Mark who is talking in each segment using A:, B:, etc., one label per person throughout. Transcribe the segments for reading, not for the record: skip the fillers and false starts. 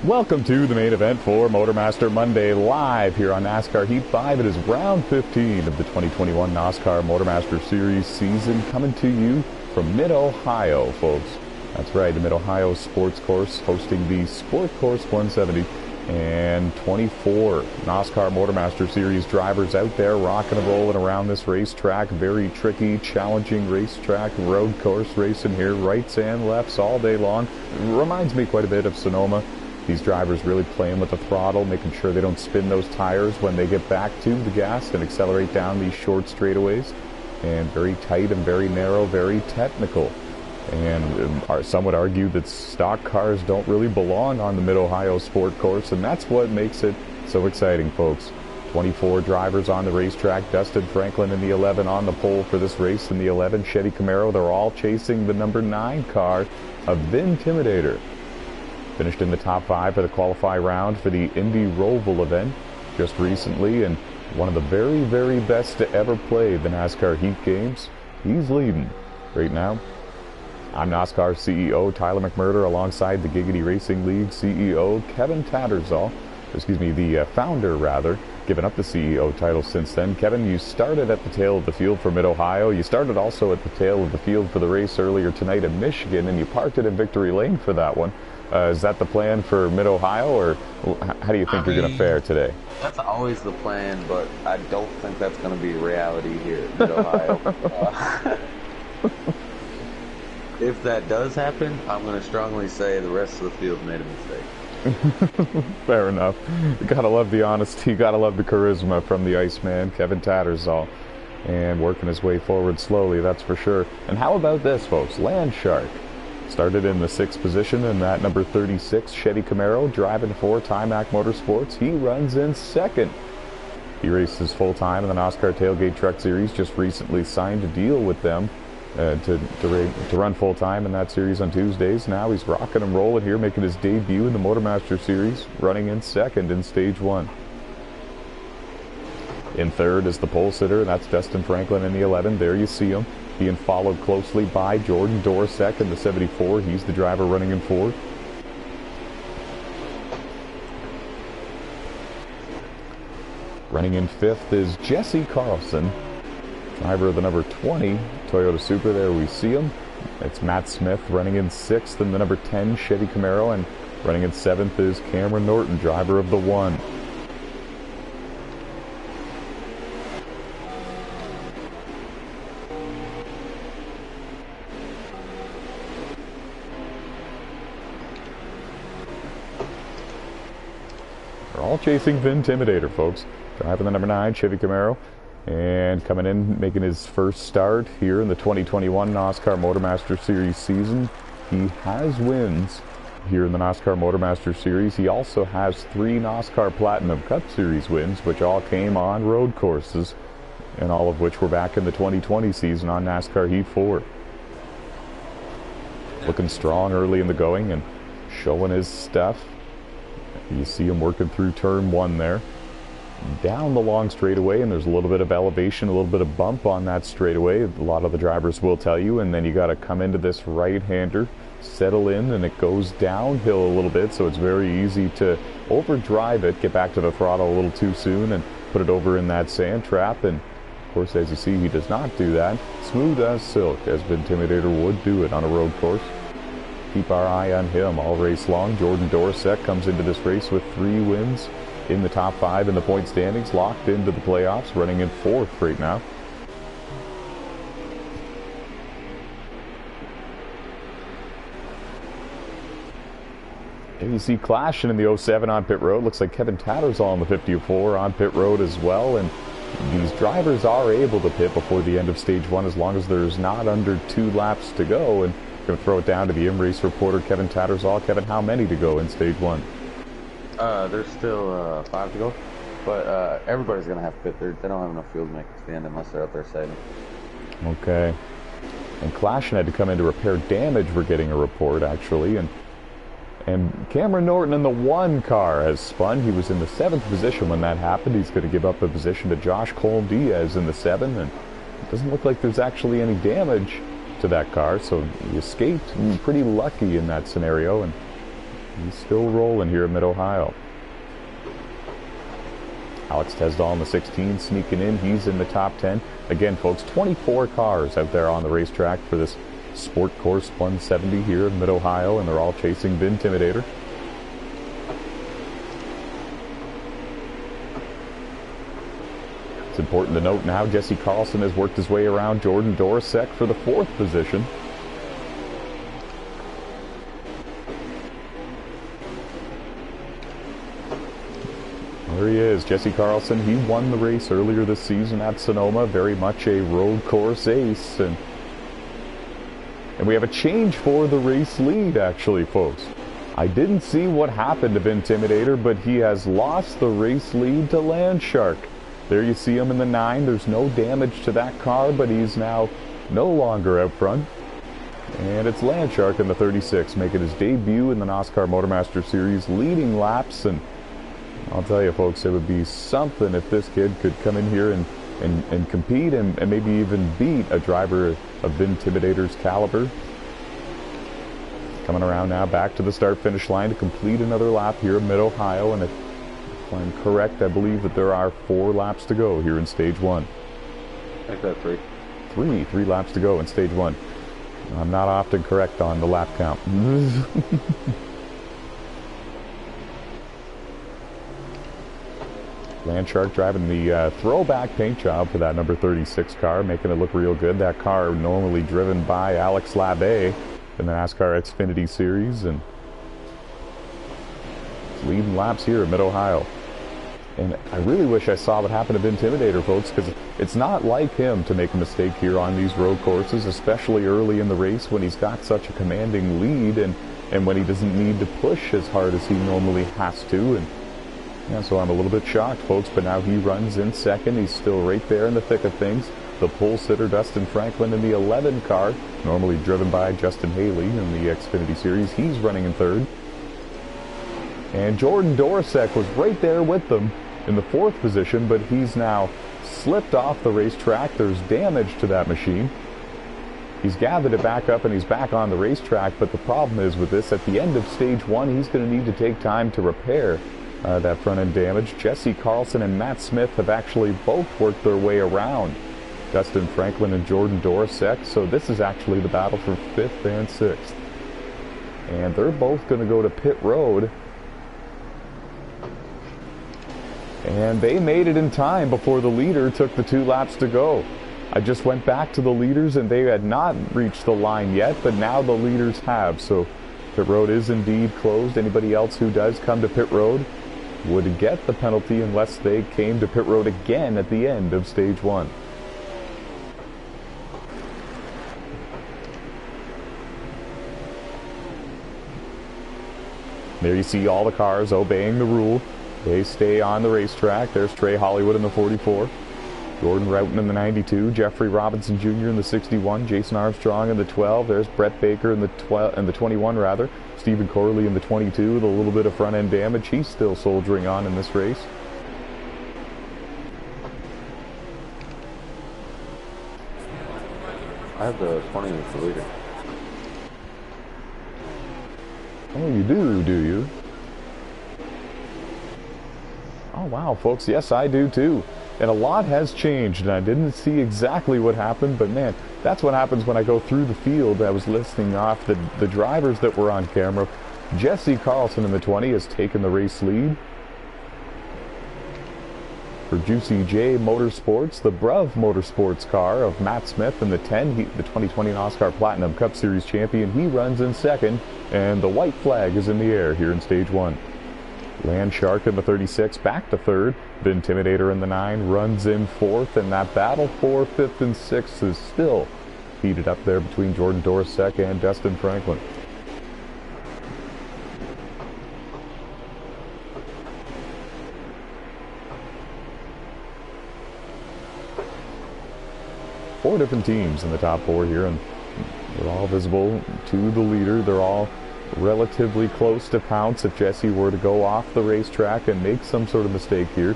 A: Welcome to the main event for Motormaster Monday, live here on NASCAR Heat 5. It is round 15 of the 2021 NASCAR Motormaster Series season, coming to you from Mid-Ohio, folks. That's right, the Mid-Ohio Sports Course, hosting the Sport Course 170 and 24 NASCAR Motormaster Series drivers out there rocking and rolling around this racetrack. Very tricky, challenging racetrack, road course racing here, rights and lefts all day long. Reminds me quite a bit of Sonoma. These drivers really playing with the throttle, making sure they don't spin those tires when they get back to the gas and accelerate down these short straightaways. And very tight and very narrow, very technical. And some would argue that stock cars don't really belong on the Mid-Ohio Sport Course, and that's what makes it so exciting, folks. 24 drivers on the racetrack. Dustin Franklin in the 11 on the pole for this race in the 11. Chevy Camaro, they're all chasing the number 9 car, a Intimidator. Finished in the top 5 for the qualify round for the Indy Roval event just recently, and one of the very, very best to ever play the NASCAR Heat games. He's leading right now. I'm NASCAR CEO Tyler McMurder, alongside the Giggity Racing League CEO Kevin Tattersall. The founder, rather, giving up the CEO title since then. Kevin, you started at the tail of the field for Mid-Ohio. You started also at the tail of the field for the race earlier tonight in Michigan, and you parked it in Victory Lane for that one. Is that the plan for Mid-Ohio, or how do you think you're going to fare today?
B: That's always the plan, but I don't think that's going to be reality here in Mid-Ohio. If that does happen, I'm going to strongly say the rest of the field made a mistake.
A: Fair enough. You gotta love the honesty, you gotta love the charisma from the Iceman, Kevin Tattersall, and working his way forward slowly, that's for sure. And how about this, folks? Landshark started in the 6th position in that number 36 Chevy Camaro, driving for Timac Motorsports. He runs in 2nd. He races full-time in the NOSSCAR Tailgate Truck Series, just recently signed a deal with them to run full-time in that series on Tuesdays. Now he's rocking and rolling here, making his debut in the Motormaster Series, running in 2nd in Stage 1. In 3rd is the pole sitter, and that's Dustin Franklin in the 11. There you see him, being followed closely by Jordan Dorsek in the 74. He's the driver running in 4th. Running in 5th is Jesse Carlson, driver of the number 20 Toyota Supra. There we see him. It's Matt Smith running in 6th in the number 10 Chevy Camaro, and running in 7th is Cameron Norton, driver of the 1. They're all chasing the Intimidator, folks. Driving the number 9 Chevy Camaro. And coming in, making his first start here in the 2021 NASCAR Motormaster Series season. He has wins here in the NASCAR Motormaster Series. He also has 3 NASCAR Platinum Cup Series wins, which all came on road courses, and all of which were back in the 2020 season on NASCAR Heat 4. Looking strong early in the going and showing his stuff. You see him working through turn 1 there. Down the long straightaway, and there's a little bit of elevation, a little bit of bump on that straightaway. A lot of the drivers will tell you, and then you got to come into this right-hander, settle in, and it goes downhill a little bit, so it's very easy to overdrive it, get back to the throttle a little too soon, and put it over in that sand trap. And of course, as you see, he does not do that. Smooth as silk, as Intimidator would do it on a road course. Keep our eye on him all race long. Jordan Dorsek comes into this race with 3 wins. In the top 5 in the point standings, locked into the playoffs, running in 4th right now. There you see clashing in the 07 on pit road. Looks like Kevin Tattersall on the 54 on pit road as well. And these drivers are able to pit before the end of Stage 1 as long as there's not under 2 laps to go. And I'm going to throw it down to the in-race reporter, Kevin Tattersall. Kevin, how many to go in Stage 1?
B: There's still 5 to go, but everybody's going to have to pit. They don't have enough fuel to make a stand unless they're out there saving.
A: Okay. And Clashin had to come in to repair damage. We're getting a report, actually. And Cameron Norton in the 1 car has spun. He was in the 7th position when that happened. He's going to give up a position to Josh Cole-Diaz in the 7, and it doesn't look like there's actually any damage to that car, so he escaped. Pretty lucky in that scenario, and He's still rolling here in Mid-Ohio. Alex Tesdall in the 16 sneaking in. He's in the top 10. Again, folks, 24 cars out there on the racetrack for this Sport Course 170 here in Mid-Ohio, and they're all chasing the Intimidator. It's important to note now Jesse Carlson has worked his way around Jordan Dorosek for the 4th position. There he is, Jesse Carlson. He won the race earlier this season at Sonoma. Very much a road course ace. And we have a change for the race lead, actually, folks. I didn't see what happened to Intimidator, but he has lost the race lead to Landshark. There you see him in the 9. There's no damage to that car, but he's now no longer out front. And it's Landshark in the 36, making his debut in the NASCAR Motormaster Series, leading laps. And I'll tell you, folks, it would be something if this kid could come in here and compete and maybe even beat a driver of Intimidator's caliber. Coming around now back to the start-finish line to complete another lap here in Mid-Ohio. And if I'm correct, I believe that there are 4 laps to go here in Stage 1.
B: I think that's 3.
A: 3 laps to go in Stage 1. I'm not often correct on the lap count. Landshark driving the throwback paint job for that number 36 car, making it look real good. That car normally driven by Alex Labbe in the NASCAR Xfinity Series, and it's leading laps here in Mid-Ohio. And I really wish I saw what happened to Intimidator, folks, because it's not like him to make a mistake here on these road courses, especially early in the race when he's got such a commanding lead and when he doesn't need to push as hard as he normally has to. And yeah, so I'm a little bit shocked, folks, but now he runs in 2nd. He's still right there in the thick of things. The pole sitter, Dustin Franklin, in the 11 car, normally driven by Justin Haley in the Xfinity Series. He's running in 3rd. And Jordan Dorosek was right there with them in the 4th position, but he's now slipped off the racetrack. There's damage to that machine. He's gathered it back up and he's back on the racetrack, but the problem is with this, at the end of Stage 1, he's going to need to take time to repair that front-end damage. Jesse Carlson and Matt Smith have actually both worked their way around Dustin Franklin and Jordan Dorosek, so this is actually the battle for 5th and 6th. And they're both going to go to pit road. And they made it in time before the leader took the 2 laps to go. I just went back to the leaders and they had not reached the line yet, but now the leaders have. So pit road is indeed closed. Anybody else who does come to pit road would get the penalty unless they came to pit road again at the end of Stage 1. There you see all the cars obeying the rule. They stay on the racetrack. There's Trey Hollywood in the 44. Gordon Roughton in the 92. Jeffrey Robinson Jr. in the 61. Jason Armstrong in the 12. There's Brett Baker in the 21 rather. Stephen Corley in the 22 with a little bit of front-end damage. He's still soldiering on in this race.
B: I have the 20 as the leader.
A: Oh, you do you? Oh, wow, folks. Yes, I do, too. And a lot has changed, and I didn't see exactly what happened, but, man, that's what happens when I go through the field. I was listing off the drivers that were on camera. Jesse Carlson in the 20 has taken the race lead. For Juicy J Motorsports, the Bruv Motorsports car of Matt Smith in the 10, the 2020 NOSSCAR Platinum Cup Series champion, he runs in 2nd, and the white flag is in the air here in Stage 1. Landshark in the 36, back to 3rd. The Intimidator in the 9 runs in 4th, and that battle for 5th and 6th is still heated up there between Jordan Dorosek and Dustin Franklin. Four different teams in the top 4 here, and they're all visible to the leader. They're all relatively close to pounce if Jesse were to go off the racetrack and make some sort of mistake here.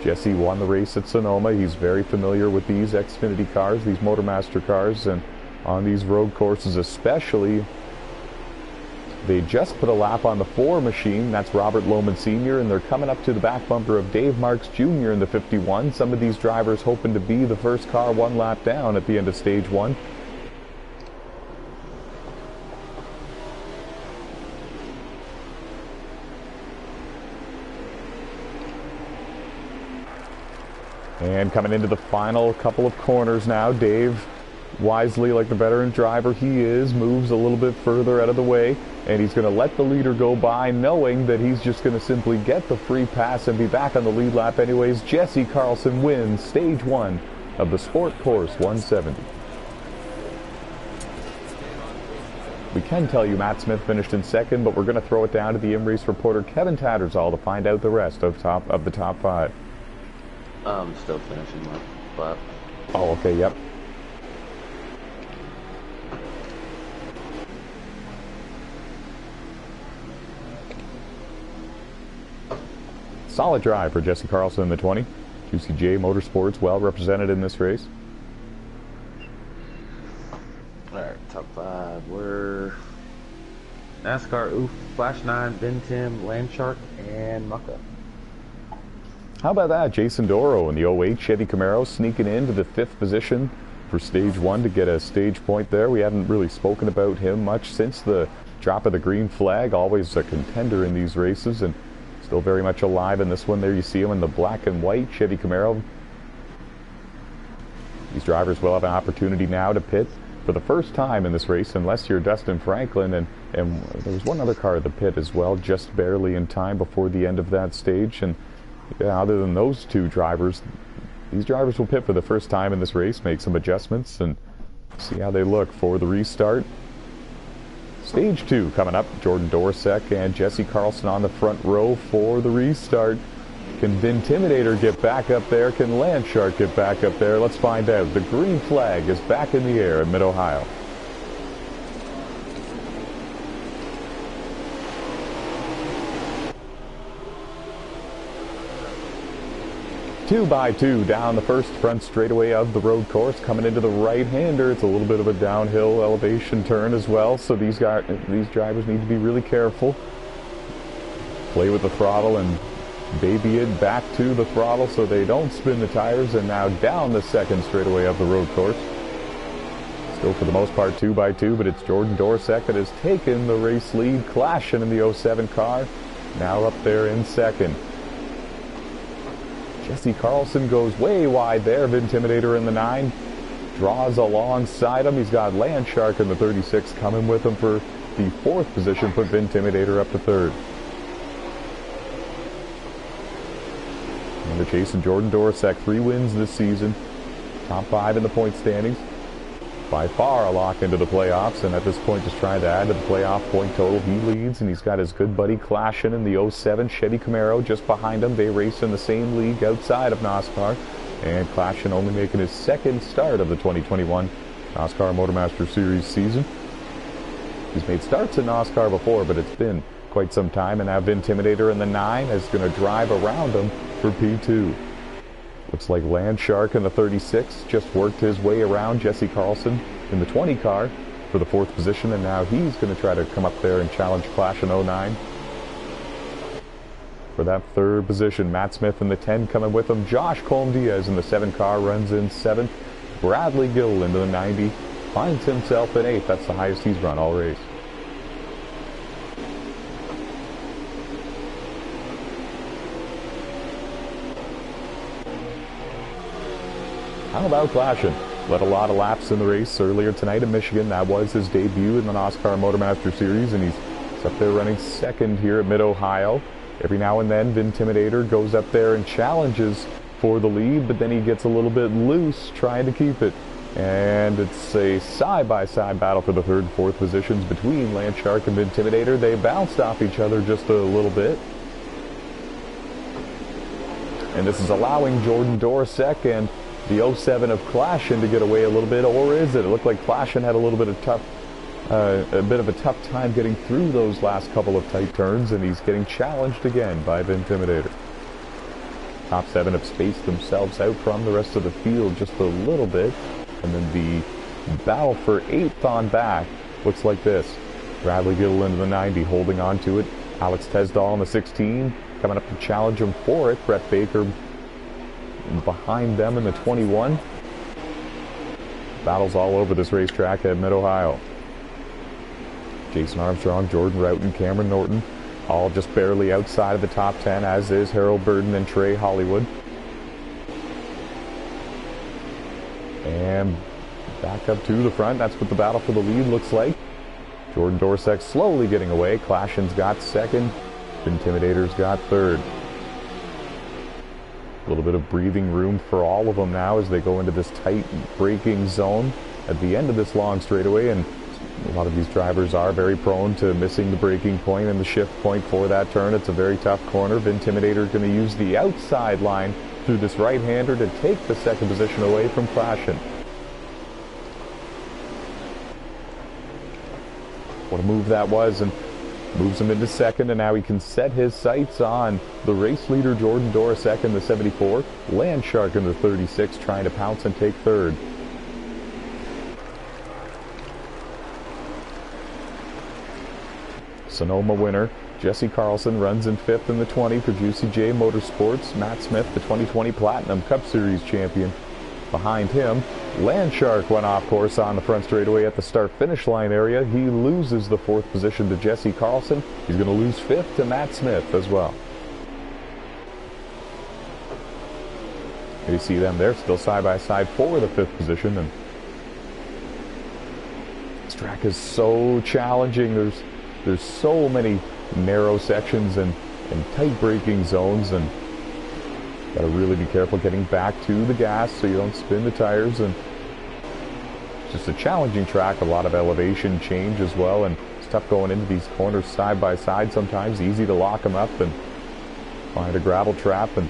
A: Jesse won the race at Sonoma. He's very familiar with these Xfinity cars, these Motormaster cars, and on these road courses especially, They just put a lap on the 4 machine. That's Robert Lohman Sr., and they're coming up to the back bumper of Dave Marks Jr. in the 51. Some of these drivers hoping to be the first car 1 lap down at the end of stage 1. And coming into the final couple of corners now, Dave, wisely, like the veteran driver he is, moves a little bit further out of the way, and he's going to let the leader go by, knowing that he's just going to simply get the free pass and be back on the lead lap anyways. Jesse Carlson wins stage 1 of the Sport Course 170. We can tell you Matt Smith finished in second, but we're going to throw it down to the in-race reporter Kevin Tattersall to find out the rest of the top 5.
B: I'm still finishing my lap.
A: Oh, okay, yep. Solid drive for Jesse Carlson in the 20. Juicy J Motorsports well represented in this race.
B: Alright, top 5 were NASCAR, Oof, Flash 9, Vintim, Landshark, and Mucka.
A: How about that? Jason Doro in the 08 Chevy Camaro sneaking into the 5th position for stage 1 to get a stage point there. We haven't really spoken about him much since the drop of the green flag. Always a contender in these races, and still very much alive in this one. There you see him in the black and white Chevy Camaro. These drivers will have an opportunity now to pit for the first time in this race, unless you're Dustin Franklin, and there was one other car at the pit as well, just barely in time before the end of that stage. And yeah, other than those 2 drivers, these drivers will pit for the first time in this race, make some adjustments, and see how they look for the restart. Stage 2 coming up. Jordan Dorsek and Jesse Carlson on the front row for the restart. Can Vintimidator get back up there? Can Landshark get back up there? Let's find out. The green flag is back in the air in Mid-Ohio. 2 by 2 down the first front straightaway of the road course, coming into the right-hander. It's a little bit of a downhill elevation turn as well, so these drivers need to be really careful. Play with the throttle and baby it back to the throttle so they don't spin the tires. And now down the second straightaway of the road course. Still for the most part 2 by 2, but it's Jordan Dorsek that has taken the race lead, clashing in the 07 car. Now up there in second. Jesse Carlson goes way wide there. Vintimidator in the 9 draws alongside him. He's got Landshark in the 36 coming with him for the 4th position. Put Vintimidator up to 3rd. And they're chasing Jordan Dorsek. 3 wins this season. Top 5 in the point standings. By far a lock into the playoffs, and at this point just trying to add to the playoff point total. He leads, and he's got his good buddy clashing in the 07 Chevy Camaro just behind him. They race in the same league outside of NOSSCAR, and clashing only making his 2nd start of the 2021 NOSSCAR Motormaster Series season. He's made starts in NOSSCAR before, but it's been quite some time, and now Vintimidator in the 9 is going to drive around him for P2. Looks like Landshark in the 36 just worked his way around Jesse Carlson in the 20 car for the 4th position, and now he's going to try to come up there and challenge Clash in 09. For that 3rd position, Matt Smith in the 10 coming with him. Josh Colm-Diaz in the 7 car runs in 7th. Bradley Gill into the 90 finds himself in 8th. That's the highest he's run all race. How about clashing? Led a lot of laps in the race earlier tonight in Michigan. That was his debut in the NOSSCAR Motormaster Series, and he's up there running 2nd here at Mid-Ohio. Every now and then, Vintimidator goes up there and challenges for the lead, but then he gets a little bit loose trying to keep it. And it's a side-by-side battle for the 3rd and 4th positions between Landshark and Vintimidator. They bounced off each other just a little bit. And this is allowing Jordan Dorsek and the 07 of Clashin to get away a little bit, or is it? It looked like Clashin had a little bit of a tough time getting through those last couple of tight turns, and he's getting challenged again by Vintimidator. Top 7 have spaced themselves out from the rest of the field just a little bit, and then the battle for 8th on back looks like this. Bradley Gittleman in the 90, holding on to it. Alex Tesdahl in the 16, coming up to challenge him for it. Brett Baker behind them in the 21. Battles all over this racetrack at Mid-Ohio. Jason Armstrong, Jordan Roughton, Cameron Norton, all just barely outside of the top 10, as is Harold Burden and Trey Hollywood. And back up to the front. That's what the battle for the lead looks like. Jordan Dorsek slowly getting away. Clashin's got second. Intimidator's got third. A little bit of breathing room for all of them now as they go into this tight braking zone at the end of this long straightaway. And a lot of these drivers are very prone to missing the braking point and the shift point for that turn. It's a very tough corner. Intimidator going to use the outside line through this right-hander to take the second position away from Clashin. What a move that was, and moves him into second, and now he can set his sights on the race leader Jordan Dorsek in the 74, Landshark in the 36 trying to pounce and take third. Sonoma winner Jesse Carlson runs in fifth in the 20 for Juicy J Motorsports. Matt Smith, the 2020 Platinum Cup Series champion. Behind him, Landshark went off course on the front straightaway at the start-finish line area. He loses the fourth position to Jesse Carlson. He's going to lose fifth to Matt Smith as well. You see them there, still side by side for the fifth position. And this track is so challenging. There's so many narrow sections and tight braking zones, and got to really be careful getting back to the gas so you don't spin the tires. And it's just a challenging track, a lot of elevation change as well, and it's tough going into these corners side by side sometimes. Easy to lock them up and find a gravel trap. And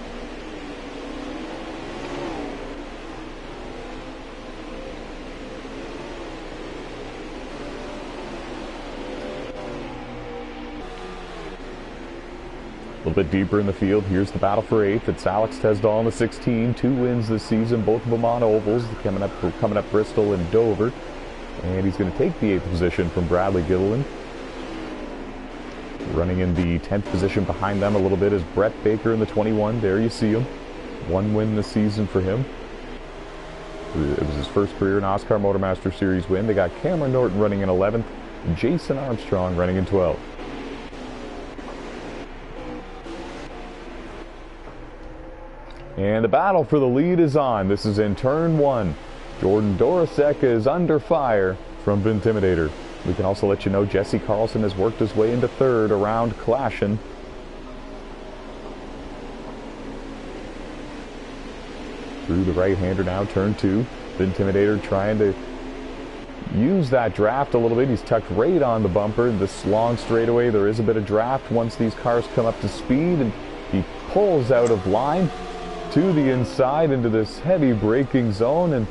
A: a little bit deeper in the field, here's the battle for eighth. It's Alex Tesdahl in the 16, 2 wins this season, both of them on ovals, coming up Bristol and Dover. And he's going to take the 8th position from Bradley Gittleman. Running in the 10th position behind them a little bit is Brett Baker in the 21. There you see him. 1 win this season for him. It was his first career NASCAR Motormaster Series win. They got Cameron Norton running in 11th, Jason Armstrong running in 12th. And the battle for the lead is on. This is in turn 1. Jordan Dorsek is under fire from Intimidator. We can also let you know Jesse Carlson has worked his way into third around Clashin. Through the right-hander now, turn 2. The Intimidator trying to use that draft a little bit. He's tucked right on the bumper. This long straightaway, there is a bit of draft once these cars come up to speed, and he pulls out of line to the inside into this heavy braking zone, and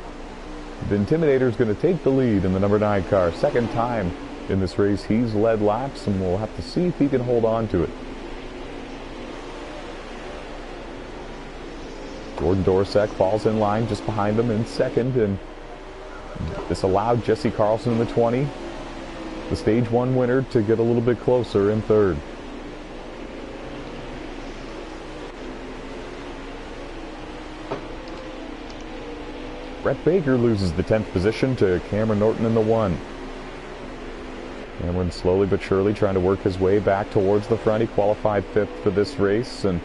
A: the Intimidator is going to take the lead in the number 9 car. Second time in this race he's led laps, and we'll have to see if he can hold on to it. Jordan Dorsek falls in line just behind him in second, and this allowed Jesse Carlson in the 20, the stage 1 winner, to get a little bit closer in third. Brett Baker loses the 10th position to Cameron Norton in the 1. Cameron slowly but surely trying to work his way back towards the front. He qualified 5th for this race, and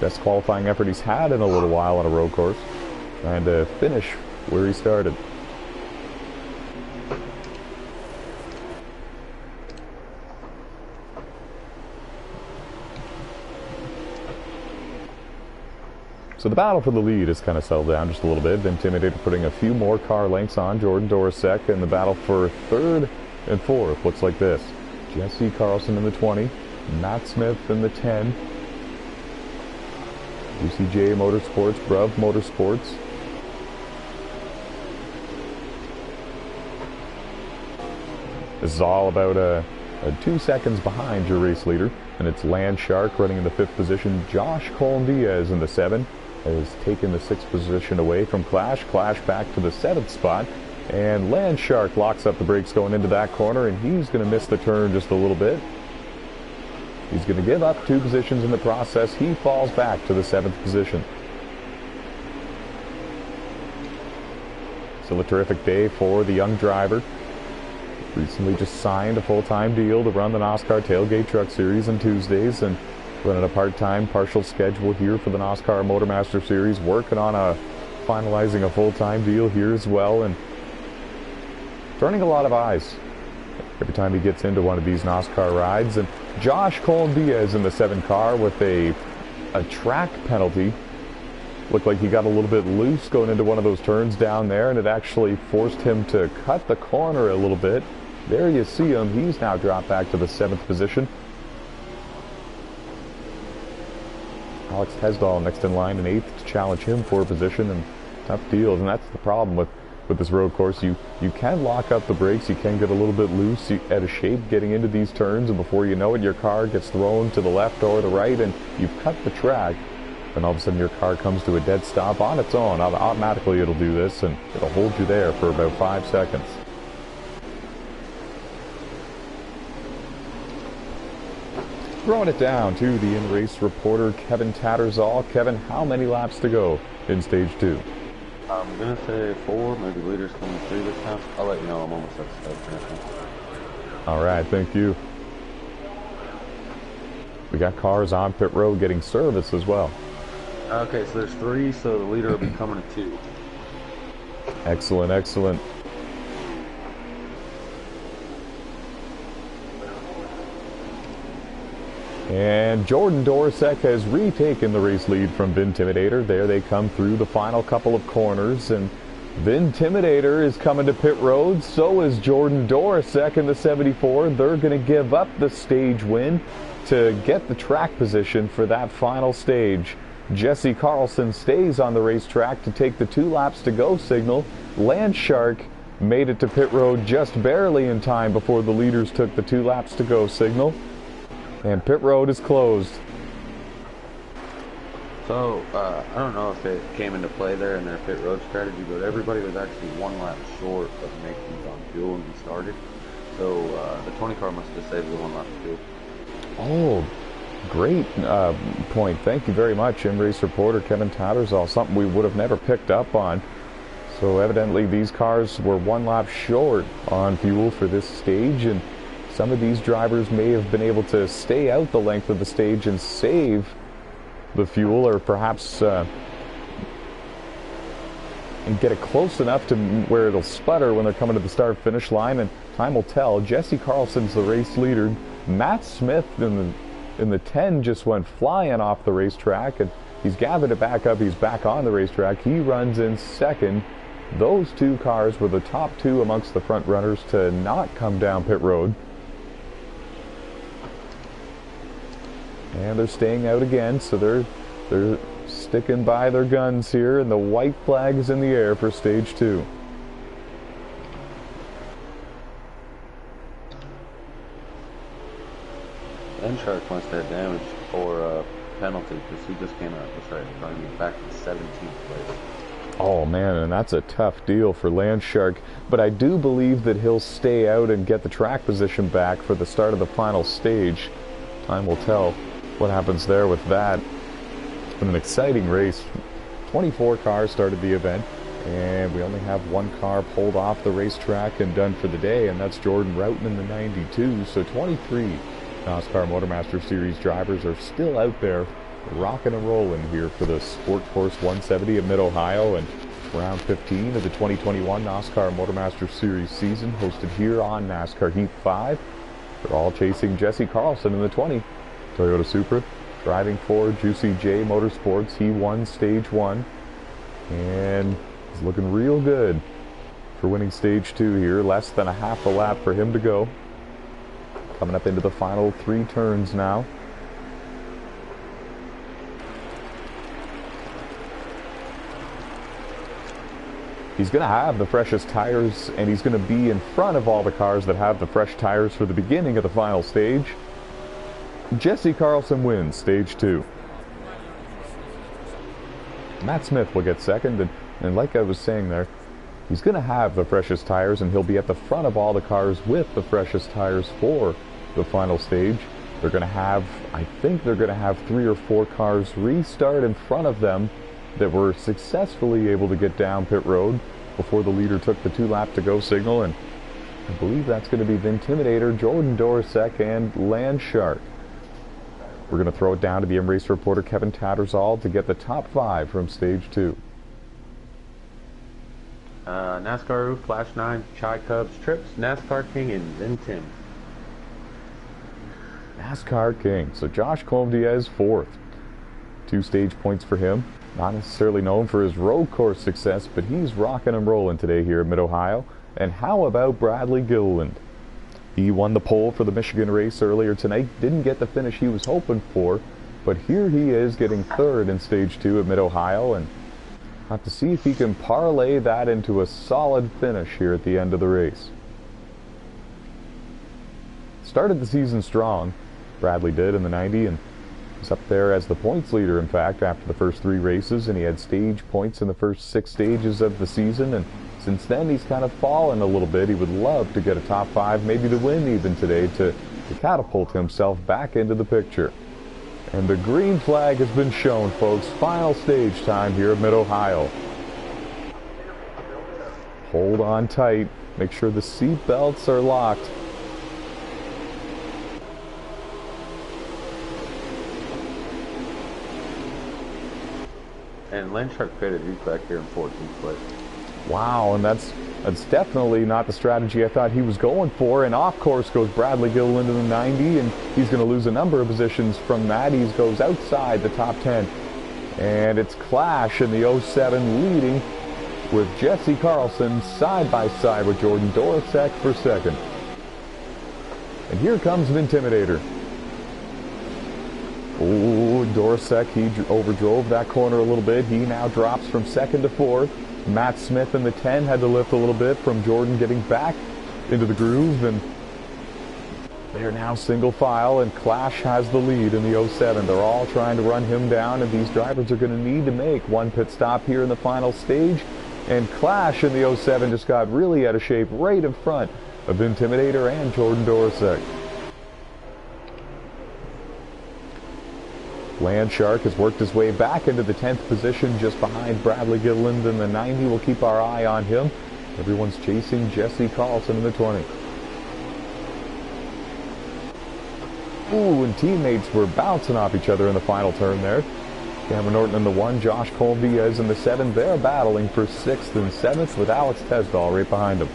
A: best qualifying effort he's had in a little while on a road course. Trying to finish where he started. So the battle for the lead has kind of settled down just a little bit. The Intimidator putting a few more car lengths on Jordan Dorsek, and the battle for 3rd and 4th looks like this. Jesse Carlson in the 20, Matt Smith in the 10, UCJ Motorsports, Bruv Motorsports. This is all about 2 seconds behind your race leader, and it's Landshark running in the 5th position. Josh Colin-Diaz in the 7 has taken the 6th position away from Clash. Clash back to the 7th spot. And Landshark locks up the brakes going into that corner, and he's going to miss the turn just a little bit. He's going to give up 2 positions in the process. He falls back to the 7th position. Still a terrific day for the young driver. Recently just signed a full-time deal to run the NOSSCAR Tailgate Truck Series on Tuesdays, and running a part-time partial schedule here for the NOSSCAR Motormaster Series, working on finalizing a full-time deal here as well, and turning a lot of eyes every time he gets into one of these NOSSCAR rides. And Josh Colombia's in the 7 car with a track penalty. Looked like he got a little bit loose going into one of those turns down there, and it actually forced him to cut the corner a little bit. There you see him. He's now dropped back to the 7th position. Alex Hesdahl next in line in 8th to challenge him for a position, and tough deals. And that's the problem with this road course. You can lock up the brakes. You can get a little bit loose out of shape getting into these turns, and before you know it, your car gets thrown to the left or the right, and you've cut the track. And all of a sudden your car comes to a dead stop on its own. Automatically it'll do this, and it'll hold you there for about 5 seconds. Throwing it down to the in-race reporter, Kevin Tattersall. Kevin, how many laps to go in stage 2?
B: I'm going to say 4, maybe leader's coming 3 this time. I'll let you know. I'm almost at the start.
A: All right, thank you. We got cars on pit road getting service as well.
B: Okay, so there's 3, so the leader will be coming at 2.
A: Excellent, excellent. And Jordan Dorosek has retaken the race lead from Vintimidator. There they come through the final couple of corners, and Vintimidator is coming to pit road. So is Jordan Dorosek in the 74. They're going to give up the stage win to get the track position for that final stage. Jesse Carlson stays on the racetrack to take the 2 laps to go signal. Landshark made it to pit road just barely in time before the leaders took the 2 laps to go signal. And pit road is closed.
B: So, I don't know if it came into play there in their pit road strategy, but everybody was actually 1 lap short of making on fuel when we started. So, the 20 car must have saved the 1 lap of fuel.
A: Oh, great point. Thank you very much, in-race reporter Kevin Tattersall. Something we would have never picked up on. So evidently these cars were 1 lap short on fuel for this stage, and some of these drivers may have been able to stay out the length of the stage and save the fuel, or perhaps and get it close enough to where it'll sputter when they're coming to the start-finish line, and time will tell. Jesse Carlson's the race leader. Matt Smith in the 10 just went flying off the racetrack, and he's gathered it back up. He's back on the racetrack. He runs in 2nd. Those 2 cars were the top 2 amongst the front runners to not come down pit road. And they're staying out again, so they're sticking by their guns here, and the white flag is in the air for stage 2.
B: Landshark must have damage or penalty because he just came out. That's right, trying to get back to 17th place.
A: Oh man, and that's a tough deal for Landshark, but I do believe that he'll stay out and get the track position back for the start of the final stage. Time will tell what happens there with that. It's been an exciting race. 24 cars started the event, and we only have 1 car pulled off the racetrack and done for the day, and that's Jordan Roughton in the 92. So 23 NOSSCAR Motormaster Series drivers are still out there rocking and rolling here for the Sport Course 170 at Mid-Ohio, and round 15 of the 2021 NOSSCAR Motormaster Series season, hosted here on NASCAR Heat 5. They're all chasing Jesse Carlson in the 20 Toyota Supra, driving for Juicy J Motorsports. He won stage 1, and he's looking real good for winning stage 2 here. Less than a half a lap for him to go. Coming up into the final 3 turns now. He's going to have the freshest tires, and he's going to be in front of all the cars that have the fresh tires for the beginning of the final stage. Jesse Carlson wins stage 2. Matt Smith will get 2nd, and like I was saying there, He's going to have the freshest tires, and he'll be at the front of all the cars with the freshest tires for the final stage. They're going to have, I think they're going to have 3 or 4 cars restart in front of them that were successfully able to get down pit road before the leader took the 2-lap to go signal, and I believe that's going to be the Intimidator, Jordan Dorosek, and Landshark. We're going to throw it down to the M-Race reporter Kevin Tattersall to get the top 5 from stage 2.
B: NASCAR Flash 9, Chai Cubs, Trips, NASCAR King, and then Tim.
A: NASCAR King. So Josh Colm-Diaz, 4th. 2 stage points for him. Not necessarily known for his road course success, but he's rocking and rolling today here in Mid-Ohio. And how about Bradley Gilliland? He won the pole for the Michigan race earlier tonight. Didn't get the finish he was hoping for, but here he is getting 3rd in stage 2 at Mid-Ohio, and have to see if he can parlay that into a solid finish here at the end of the race. Started the season strong, Bradley did, in the 90, and was up there as the points leader, in fact, after the first 3 races, and he had stage points in the first 6 stages of the season, and since then he's kind of fallen a little bit. He would love to get a top 5, maybe to win even today, to catapult himself back into the picture. And the green flag has been shown, folks. Final stage time here at Mid-Ohio. Hold on tight. Make sure the seat belts are locked.
B: And Landshark pitted. He's back here in 14th place.
A: Wow, and that's definitely not the strategy I thought he was going for. And off course goes Bradley Gilliland in the 90, and he's going to lose a number of positions from that. He goes outside the top 10. And it's Clash in the 07 leading with Jesse Carlson side by side with Jordan Dorosek for 2nd. And here comes an Intimidator. Oh, Dorosek, he overdrove that corner a little bit. He now drops from 2nd to 4th. Matt Smith in the 10 had to lift a little bit from Jordan getting back into the groove, and they're now single file, and Clash has the lead in the 07. They're all trying to run him down, and these drivers are going to need to make one pit stop here in the final stage, and Clash in the 07 just got really out of shape right in front of Intimidator and Jordan Dorosek. Landshark has worked his way back into the 10th position just behind Bradley Gilliland in the 90. We'll keep our eye on him. Everyone's chasing Jesse Carlson in the 20. Ooh, and teammates were bouncing off each other in the final turn there. Cameron Norton in the 1, Josh Colm-Diaz in the 7. They're battling for 6th and 7th with Alex Tesdahl right behind him.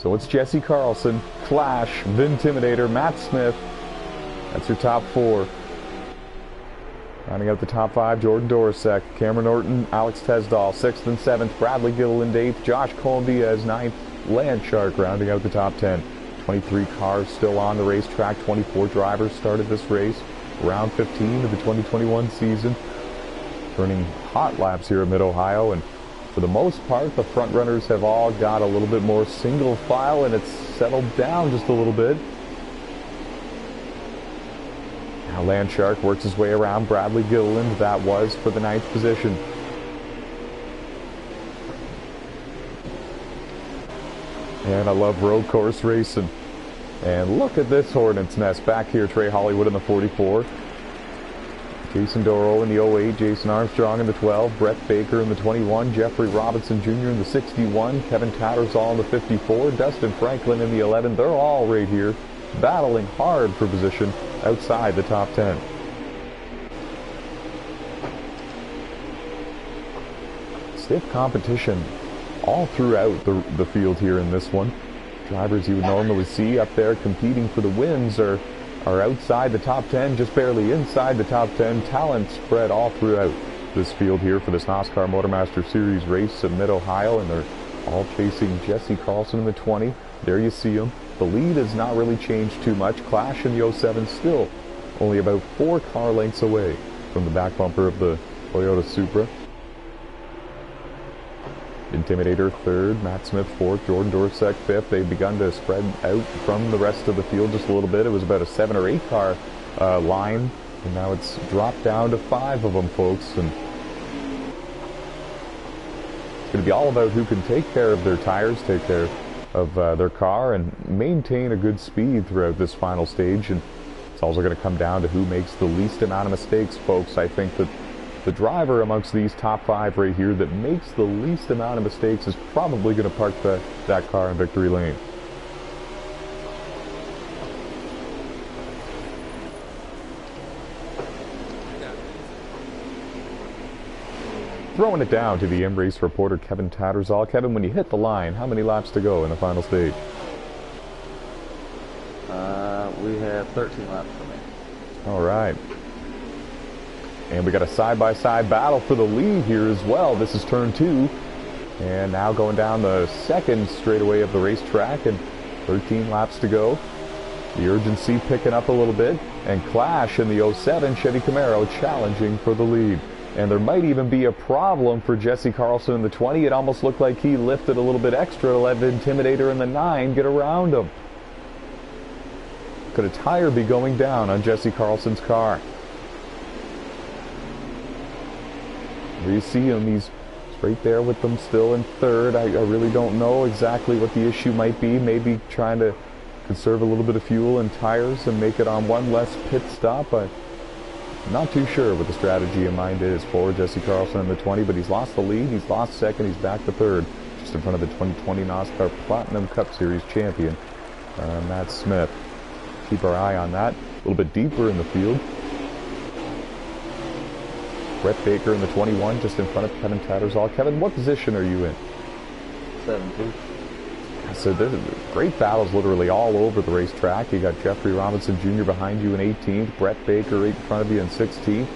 A: So it's Jesse Carlson, Clash, the Intimidator, Matt Smith. That's your top 4. Rounding out the top 5, Jordan Dorosek, Cameron Norton, Alex Tesdahl, 6th and 7th, Bradley Gilliland 8th, Josh Colm-Diaz 9th, Landshark rounding out the top 10. 23 cars still on the racetrack, 24 drivers started this race. Round 15 of the 2021 season. Turning hot laps here at Mid-Ohio, and for the most part, the front runners have all got a little bit more single file, and it's settled down just a little bit. Now Landshark works his way around Bradley Gilliland. That was for the 9th position. And I love road course racing. And look at this hornet's nest back here. Trey Hollywood in the 44. Jason Doro in the 08, Jason Armstrong in the 12, Brett Baker in the 21, Jeffrey Robinson Jr. in the 61, Kevin Tattersall in the 54, Dustin Franklin in the 11. They're all right here battling hard for position outside the top 10. Stiff competition all throughout the field here in this one. Drivers you would normally see up there competing for the wins are outside the top 10, just barely inside the top 10. Talent spread all throughout this field here for this NOSSCAR Motormaster Series race at Mid-Ohio, and they're all chasing Jesse Carlson in the 20. There you see him. The lead has not really changed too much. Clash in the 07 still only about 4 car lengths away from the back bumper of the Toyota Supra. Intimidator third, Matt Smith fourth, Jordan Dorsek fifth. They've begun to spread out from the rest of the field just a little bit. It was about a 7 or 8 car line, and now it's dropped down to 5 of them, folks. And it's going to be all about who can take care of their tires, take care of their car, and maintain a good speed throughout this final stage. And it's also going to come down to who makes the least amount of mistakes, folks. I think that the driver amongst these top 5 right here that makes the least amount of mistakes is probably going to park that car in victory lane. Throwing it down to the M-Race reporter Kevin Tattersall. Kevin, when you hit the line, how many laps to go in the final stage?
B: We have 13 laps remaining.
A: All right. And we got a side-by-side battle for the lead here as well. This is turn 2. And now going down the second straightaway of the racetrack, and 13 laps to go. The urgency picking up a little bit. And Clash in the 07 Chevy Camaro challenging for the lead. And there might even be a problem for Jesse Carlson in the 20. It almost looked like he lifted a little bit extra to let the Intimidator in the 9 get around him. Could a tire be going down on Jesse Carlson's car? There you see him, he's right there with them still in third. I really don't know exactly what the issue might be. Maybe trying to conserve a little bit of fuel and tires and make it on one less pit stop. I'm not too sure what the strategy in mind is for Jesse Carlson in the 20, but he's lost the lead, he's lost second, he's back to third, just in front of the 2020 NASCAR Platinum Cup Series champion, Matt Smith. Keep our eye on that. A little bit deeper in the field. Brett Baker in the 21, just in front of Kevin Tattersall. Kevin, what position are you in?
B: 17.
A: So there's great battles literally all over the racetrack. You got Jeffrey Robinson Jr. behind you in 18th, Brett Baker right in front of you in 16th.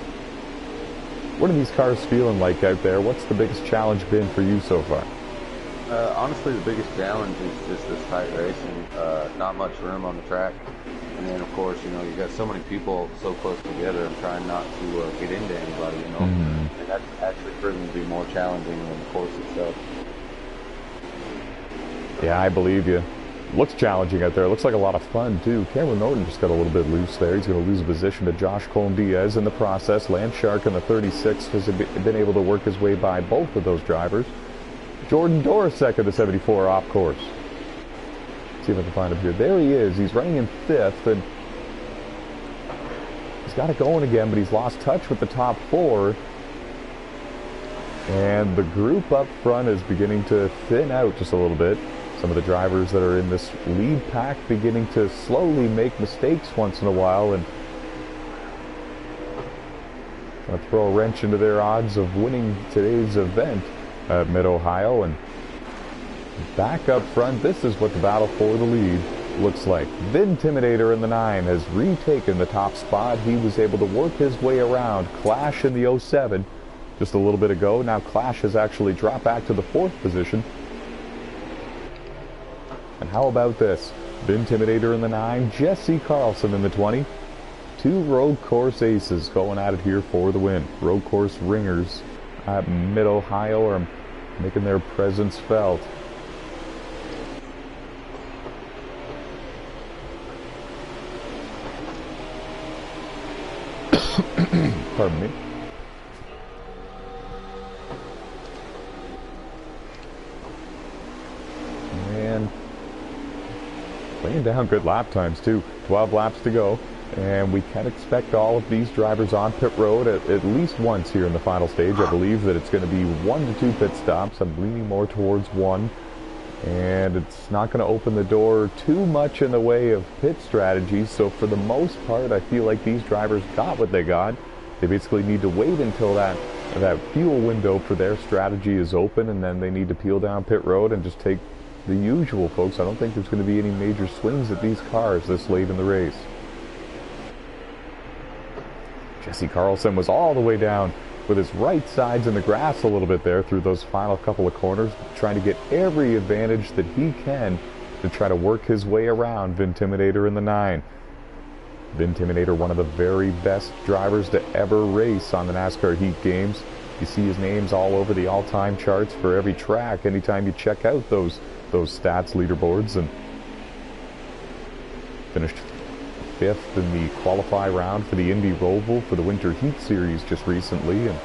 A: What are these cars feeling like out there? What's the biggest challenge been for you so far?
B: Honestly, the biggest challenge is just this tight racing. Not much room on the track. And then, of course, you know, you got so many people so close together and trying not to get into anybody, you know. Mm-hmm. And that's actually proven to be more challenging than the course itself.
A: Yeah, I believe you. Looks challenging out there. Looks like a lot of fun, too. Cameron Norton just got a little bit loose there. He's going to lose a position to Josh Colm-Diaz in the process. Landshark in the 36 has been able to work his way by both of those drivers. Jordan Dorsek of the 74 off course. See if I can find him here. There he is. He's running in 5th, and he's got it going again, but he's lost touch with the top 4. And the group up front is beginning to thin out just a little bit. Some of the drivers that are in this lead pack beginning to slowly make mistakes once in a while, and trying to throw a wrench into their odds of winning today's event at Mid-Ohio. And back up front, this is what the battle for the lead looks like. The Intimidator in the 9 has retaken the top spot. He was able to work his way around Clash in the 07 just a little bit ago. Now Clash has actually dropped back to the 4th position. And how about this? The Intimidator in the 9, Jesse Carlson in the 20. 2 road course aces going at it here for the win. Road course ringers at Mid-Ohio are making their presence felt. Pardon me. And laying down good lap times too. 12 laps to go, and we can expect all of these drivers on pit road at least once here in the final stage. I believe that it's going to be 1 to 2 pit stops. I'm leaning more towards 1, and it's not going to open the door too much in the way of pit strategies. So for the most part, I feel like these drivers got what they got. They basically need to wait until that fuel window for their strategy is open, and then they need to peel down pit road and just take the usual, folks. I don't think there's going to be any major swings at these cars this late in the race. Jesse Carlson was all the way down with his right sides in the grass a little bit there through those final couple of corners, trying to get every advantage that he can to try to work his way around the Intimidator in the 9. Vintimidator, one of the very best drivers to ever race on the NASCAR Heat games. You see his name's all over the all-time charts for every track anytime you check out those stats leaderboards, and finished 5th in the qualify round for the Indy Roval for the Winter Heat Series just recently, and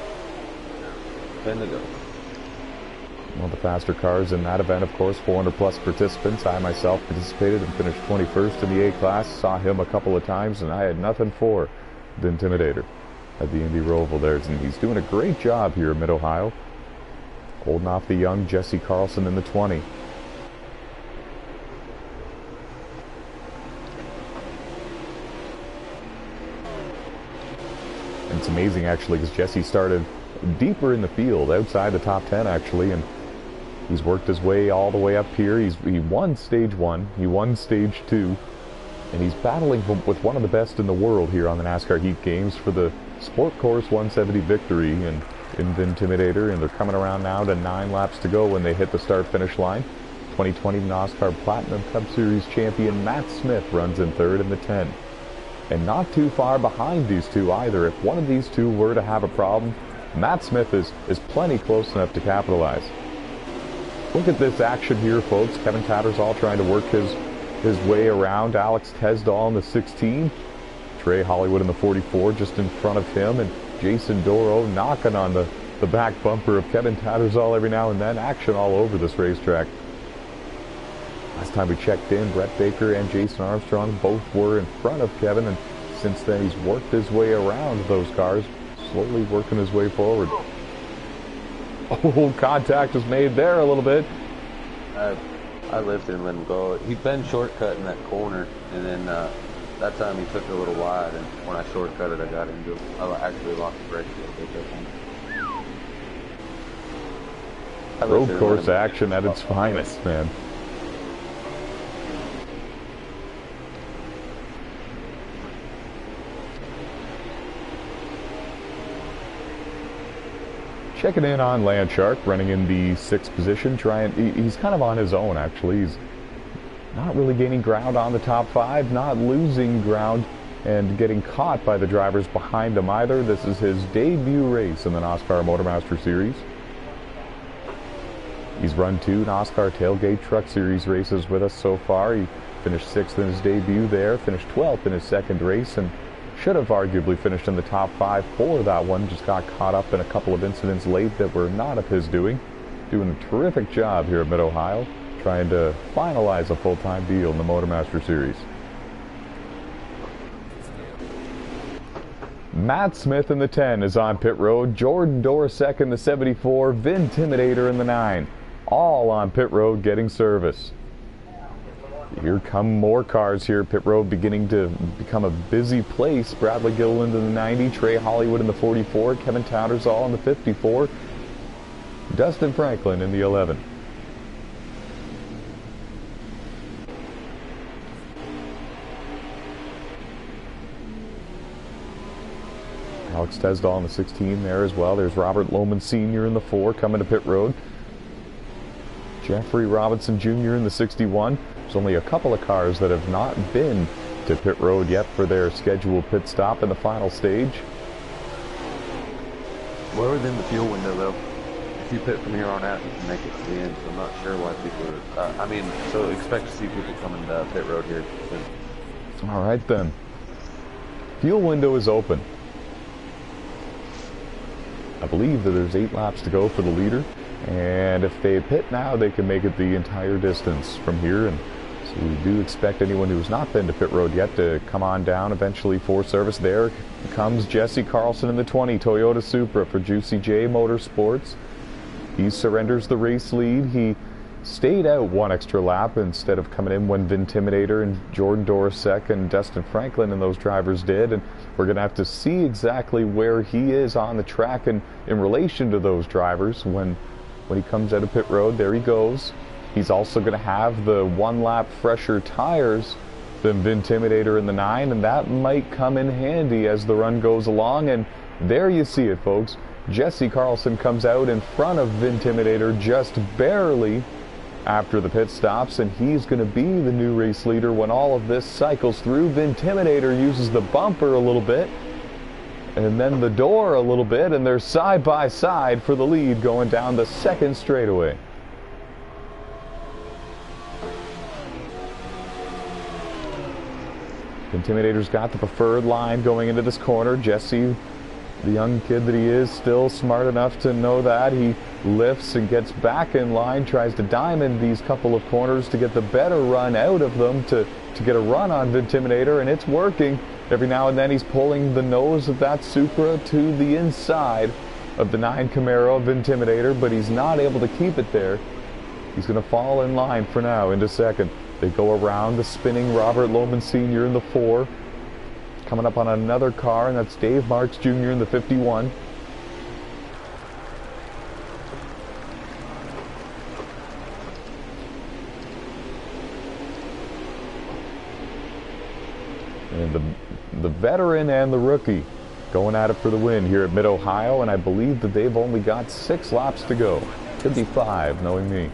A: one of the faster cars in that event, of course. 400 plus participants. I myself participated and finished 21st in the A class. Saw him a couple of times, and I had nothing for the Intimidator at the Indy Roval there, and he's doing a great job here in Mid-Ohio, holding off the young Jesse Carlson in the 20. And it's amazing actually, because Jesse started deeper in the field, outside the top 10 actually, and he's worked his way all the way up here. He won stage 1, he won stage 2, and he's battling with one of the best in the world here on the NASCAR Heat Games for the Sport Course 170 victory in Intimidator, and they're coming around now to 9 laps to go when they hit the start-finish line. 2020 NOSSCAR Platinum Cup Series champion Matt Smith runs in 3rd in the 10. And not too far behind these two either. If one of these two were to have a problem, Matt Smith is plenty close enough to capitalize. Look at this action here, folks. Kevin Tattersall trying to work his way around Alex Tesdahl in the 16. Trey Hollywood in the 44 just in front of him, and Jason Doro knocking on the back bumper of Kevin Tattersall every now and then. Action all over this racetrack. Last time we checked in, Brett Baker and Jason Armstrong both were in front of Kevin, and since then he's worked his way around those cars, slowly working his way forward. Oh, contact was made there a little bit.
B: I lifted and let him go. He'd been shortcutting that corner, and then that time he took it a little wide, and when I shortcutted, I got into it. I actually lost the brakes a little bit.
A: Road course action at its finest, man. Checking in on Landshark, running in the 6th position. He's kind of on his own, actually. He's not really gaining ground on the top 5, not losing ground and getting caught by the drivers behind him either. This is his debut race in the NOSSCAR Motormaster Series. He's run 2 NOSSCAR Tailgate Truck Series races with us so far. He finished 6th in his debut there, finished 12th in his 2nd race, and should have arguably finished in the top 5 for that one. Just got caught up in a couple of incidents late that were not of his doing. Doing a terrific job here at Mid-Ohio, trying to finalize a full-time deal in the Motormaster Series. Matt Smith in the 10 is on pit road. Jordan Dorasek in the 74. Vintimidator in the 9. All on pit road getting service. Here come more cars here. Pit road beginning to become a busy place. Bradley Gilliland in the 90, Trey Hollywood in the 44, Kevin Tattersall in the 54, Dustin Franklin in the 11. Alex Tesdahl in the 16 there as well. There's Robert Lohman Sr. in the 4 coming to pit road. Jeffrey Robinson Jr. in the 61. There's only a couple of cars that have not been to pit road yet for their scheduled pit stop in the final stage.
B: We're within the fuel window though. If you pit from here on out, you can make it to the end. So I'm not sure why people are, so expect to see people coming to pit road here soon.
A: All right then. Fuel window is open. I believe that there's 8 laps to go for the leader. And if they pit now, they can make it the entire distance from here. And so we do expect anyone who's not been to pit road yet to come on down eventually for service. There comes Jesse Carlson in the 20 Toyota Supra for Juicy J Motorsports. He surrenders the race lead. He stayed out 1 extra lap instead of coming in when Vintimidator and Jordan Dorasek and Dustin Franklin and those drivers did. And we're going to have to see exactly where he is on the track and in relation to those drivers when he comes out of pit road. There he goes. He's also going to have the 1 lap fresher tires than Vintimidator in the 9, and that might come in handy as the run goes along. And there you see it, folks. Jesse Carlson comes out in front of Vintimidator just barely, after the pit stops, and he's going to be the new race leader when all of this cycles through. Vintimidator uses the bumper a little bit, and then the door a little bit, and they're side by side for the lead going down the second straightaway. Intimidator's got the preferred line going into this corner. Jesse, the young kid that he is, still smart enough to know that. He lifts and gets back in line, tries to diamond these couple of corners to get the better run out of them, to get a run on Vintimidator, and it's working. Every now and then he's pulling the nose of that Supra to the inside of the 9 Camaro of Intimidator, but he's not able to keep it there. He's going to fall in line for now into second. They go around the spinning Robert Lohman Sr. in the 4. Coming up on another car, and that's Dave Marks Jr. in the 51. And the veteran and the rookie going at it for the win here at Mid-Ohio, and I believe that they've only got 6 laps to go. Could be 5, knowing me.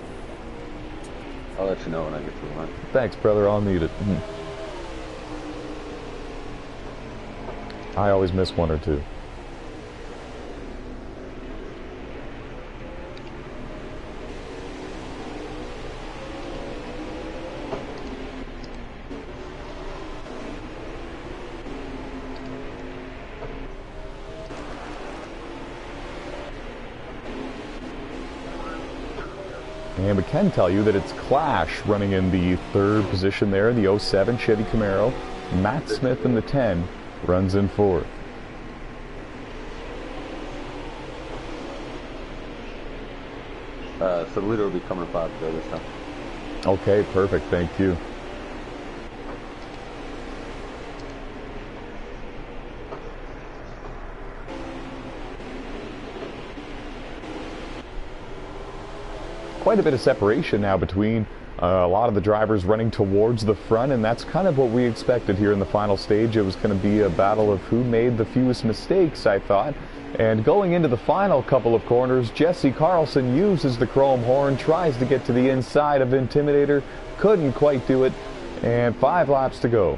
B: I'll let you know when I get to the line.
A: Thanks, brother. I'll need it. I always miss 1 or 2. And we can tell you that it's Clash running in the 3rd position there, the 07 Chevy Camaro. Matt Smith in the 10 runs in 4th.
B: So the leader will be coming up out there this time.
A: Okay, perfect. Thank you. Quite a bit of separation now between a lot of the drivers running towards the front, and that's kind of what we expected here in the final stage. It was going to be a battle of who made the fewest mistakes, I thought. And going into the final couple of corners, Jesse Carlson uses the chrome horn, tries to get to the inside of Intimidator, couldn't quite do it, and 5 laps to go.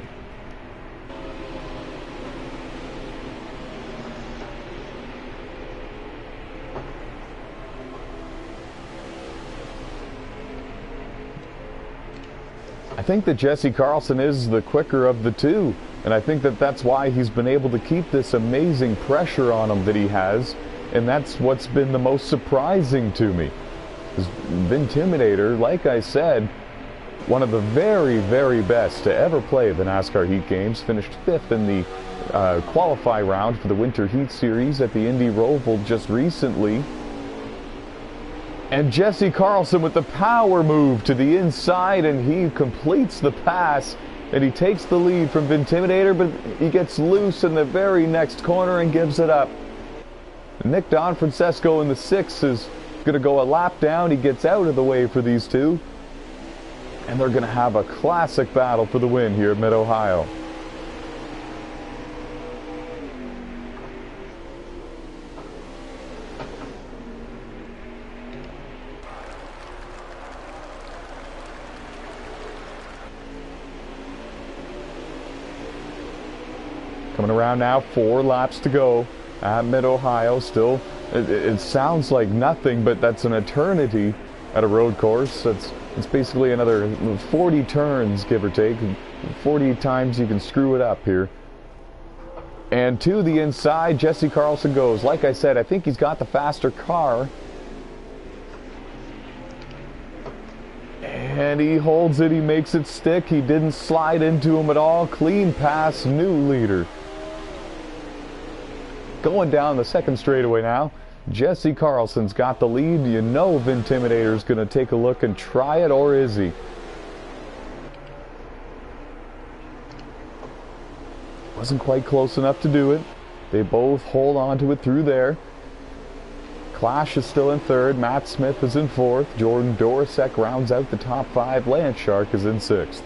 A: I think that Jesse Carlson is the quicker of the two, and I think that that's why he's been able to keep this amazing pressure on him that he has, and that's what's been the most surprising to me. Vintimidator, like I said, one of the very, very best to ever play the NASCAR Heat games, finished 5th in the qualify round for the Winter Heat Series at the Indy Roval just recently. And Jesse Carlson with the power move to the inside, and he completes the pass, and he takes the lead from Vintimidator, but he gets loose in the very next corner and gives it up. Nick Donfrancesco in the 6 is going to go a lap down. He gets out of the way for these two, and they're going to have a classic battle for the win here at Mid-Ohio. Coming around now, 4 laps to go at Mid-Ohio. Still, it sounds like nothing, but that's an eternity at a road course. It's basically another 40 turns, give or take. 40 times you can screw it up here. And to the inside, Jesse Carlson goes. Like I said, I think he's got the faster car. And he holds it, he makes it stick. He didn't slide into him at all. Clean pass, new leader. Going down the second straightaway now. Jesse Carlson's got the lead. You know Vintimidator's going to take a look and try it, or is he? Wasn't quite close enough to do it. They both hold on to it through there. Clash is still in 3rd. Matt Smith is in 4th. Jordan Dorosek rounds out the top 5. Lance Shark is in 6th.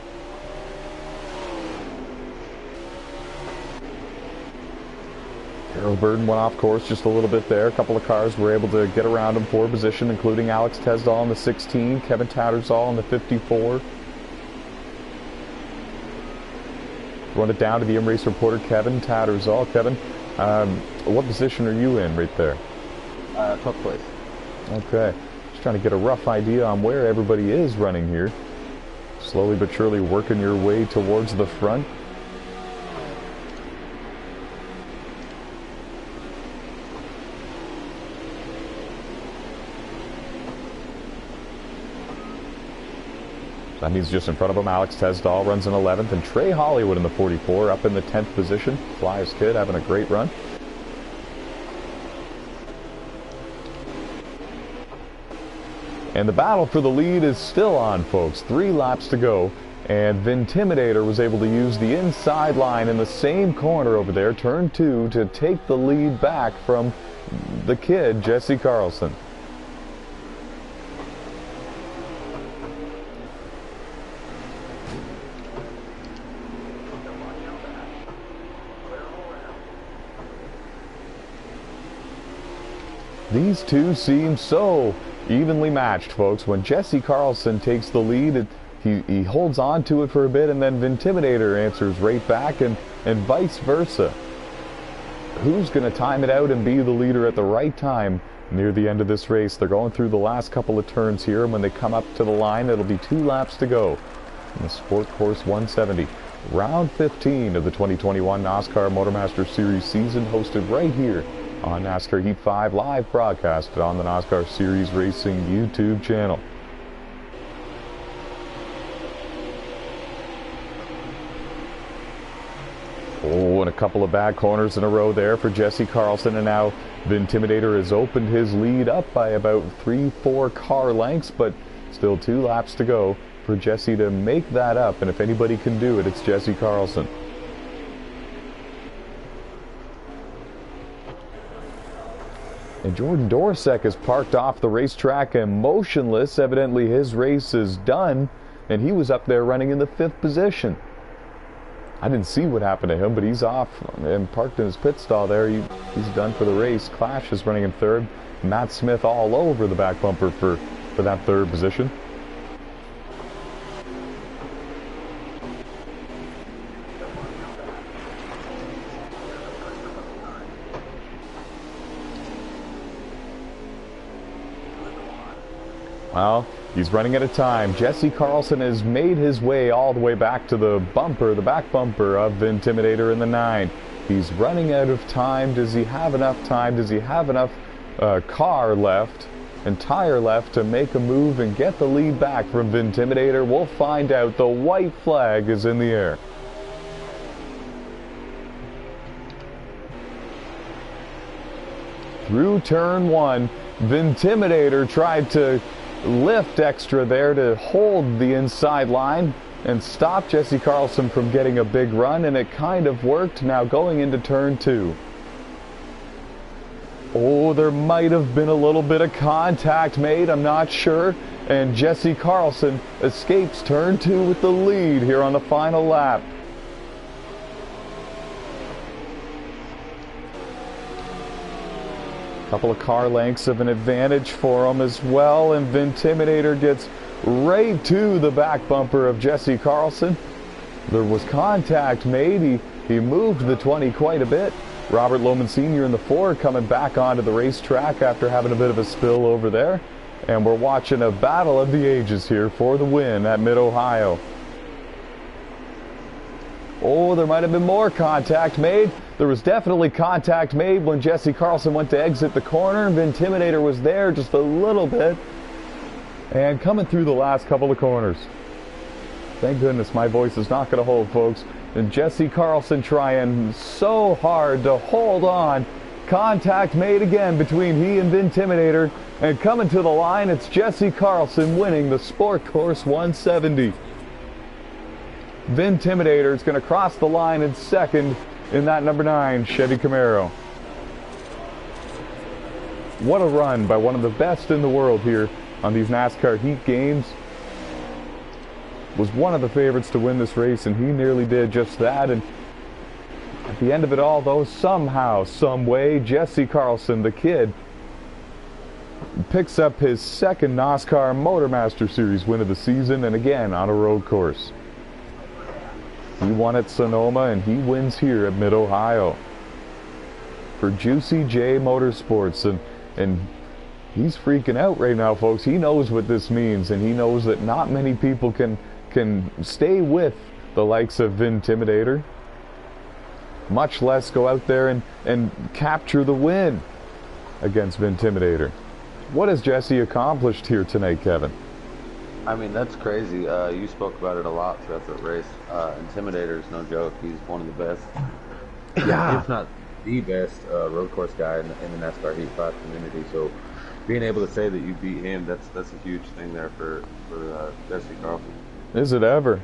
A: Harold Burden went off course just a little bit there. A couple of cars were able to get around him for position, including Alex Tesdall in the 16, Kevin Tattersall in the 54. Run it down to the in-race reporter, Kevin Tattersall. Kevin, what position are you in right there?
B: 12th place.
A: Okay. Just trying to get a rough idea on where everybody is running here. Slowly but surely working your way towards the front. That means just in front of him, Alex Tesdall runs in 11th, and Trey Hollywood in the 44 up in the 10th position. Flyers kid having a great run. And the battle for the lead is still on, folks. 3 laps to go, and Vintimidator was able to use the inside line in the same corner over there, turn 2, to take the lead back from the kid, Jesse Carlson. These two seem so evenly matched, folks. When Jesse Carlson takes the lead, he holds on to it for a bit, and then Vintimidator answers right back, and vice versa. Who's going to time it out and be the leader at the right time near the end of this race? They're going through the last couple of turns here, and when they come up to the line, it'll be 2 laps to go in the Sport Course 170. Round 15 of the 2021 NASCAR Motormaster Series season, hosted right here on NASCAR Heat 5, live broadcasted on the NASCAR Series Racing YouTube channel. Oh, and a couple of bad corners in a row there for Jesse Carlson, and now Vintimidator has opened his lead up by about 3-4 car lengths, but still 2 laps to go for Jesse to make that up, and if anybody can do it, it's Jesse Carlson. And Jordan Dorsek is parked off the racetrack and motionless. Evidently his race is done, and he was up there running in the 5th position. I didn't see what happened to him, but he's off and parked in his pit stall there. He's done for the race. Clash is running in 3rd. Matt Smith all over the back bumper for that 3rd position. Well, he's running out of time. Jesse Carlson has made his way all the way back to the bumper, the back bumper of Vintimidator in the 9. He's running out of time. Does he have enough time? Does he have enough car left and tire left to make a move and get the lead back from Vintimidator? We'll find out. The white flag is in the air. Through turn 1, Vintimidator tried to lift extra there to hold the inside line and stop Jesse Carlson from getting a big run, and it kind of worked. Now going into turn 2. Oh, there might have been a little bit of contact made, I'm not sure, and Jesse Carlson escapes turn 2 with the lead here on the final lap. Couple of car lengths of an advantage for him as well, and Vintimidator gets right to the back bumper of Jesse Carlson. There was contact made. He moved the 20 quite a bit. Robert Lohman Sr. in the 4 coming back onto the racetrack after having a bit of a spill over there. And we're watching a battle of the ages here for the win at Mid-Ohio. Oh, there might have been more contact made. There was definitely contact made when Jesse Carlson went to exit the corner. Vintimidator was there just a little bit. And coming through the last couple of corners. Thank goodness my voice is not going to hold, folks. And Jesse Carlson trying so hard to hold on. Contact made again between he and Vintimidator. And coming to the line, it's Jesse Carlson winning the Sport Course 170. Vintimidator is going to cross the line in 2nd in that number 9 Chevy Camaro. What a run by one of the best in the world here on these NASCAR Heat games. Was one of the favorites to win this race, and he nearly did just that. And I the end of it all, though, somehow, some way, Jesse Carlson, the kid, picks up his second NASCAR Motormaster Series win of the season, and again on a road course. He won at Sonoma, and he wins here at Mid-Ohio for Juicy J Motorsports, and he's freaking out right now, folks. He knows what this means, and he knows that not many people can stay with the likes of Intimidator, much less go out there and capture the win against Intimidator. What has Jesse accomplished here tonight, Kevin?
B: I mean, that's crazy. You spoke about it a lot throughout the race. Intimidator is no joke. He's one of the best, if not the best, road course guy in the NASCAR Heat 5 community. So being able to say that you beat him, that's a huge thing there for Jesse Carlson.
A: Is it ever?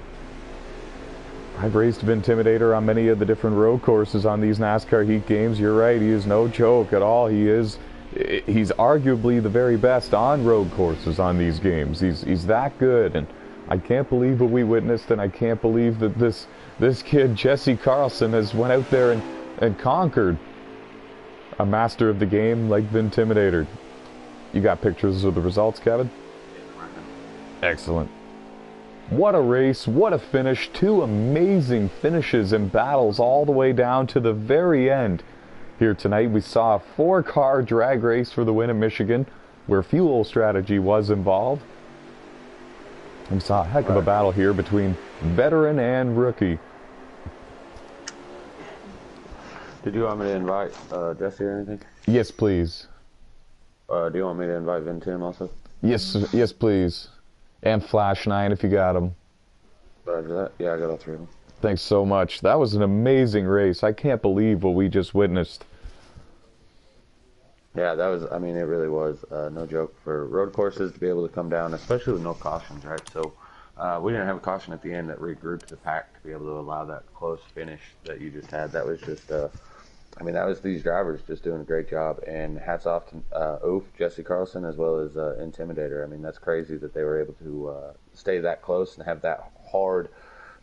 A: I've raced Intimidator on many of the different road courses on these NASCAR Heat games. You're right, he is no joke at all. He's arguably the very best on road courses on these games. He's that good, and I can't believe what we witnessed, and I can't believe that this kid Jesse Carlson has went out there and conquered a master of the game like the Intimidator. You got pictures of the results, Kevin? Excellent. What a race, what a finish. Two amazing finishes and battles all the way down to the very end. Here tonight we saw a 4-car drag race for the win in Michigan, where fuel strategy was involved. We saw a heck of a battle here between veteran and rookie.
B: Did you want me to invite Jesse or anything?
A: Yes, please.
B: Do you want me to invite Vin Tim also?
A: Yes, please. And Flash 9 if you got him.
B: Roger that. Yeah, I got all 3 of them.
A: Thanks so much. That was an amazing race. I can't believe what we just witnessed.
B: Yeah, that was, I mean, it really was no joke for road courses to be able to come down, especially with no cautions, right? So we didn't have a caution at the end that regrouped the pack to be able to allow that close finish that you just had. That was just, I mean, that was these drivers just doing a great job. And hats off to Oof, Jesse Carlson, as well as Intimidator. I mean, that's crazy that they were able to stay that close and have that hard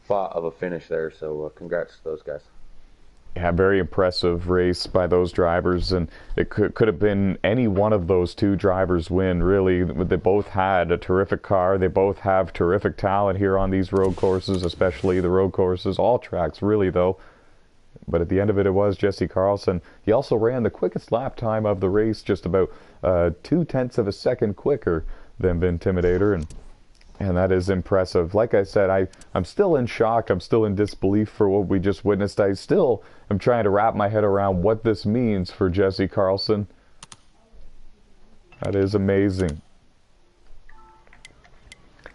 B: fought of a finish there. So congrats to those guys.
A: Yeah, very impressive race by those drivers, and it could have been any one of those two drivers win, really. They both had a terrific car. They both have terrific talent here on these road courses, especially the road courses, all tracks really, though. But at the end of it, it was Jesse Carlson. He also ran the quickest lap time of the race, just about 0.2 of a second quicker than the Intimidator, and that is impressive. Like I said, I'm still in shock. I'm still in disbelief for what we just witnessed. I still am trying to wrap my head around what this means for Jesse Carlson. That is amazing.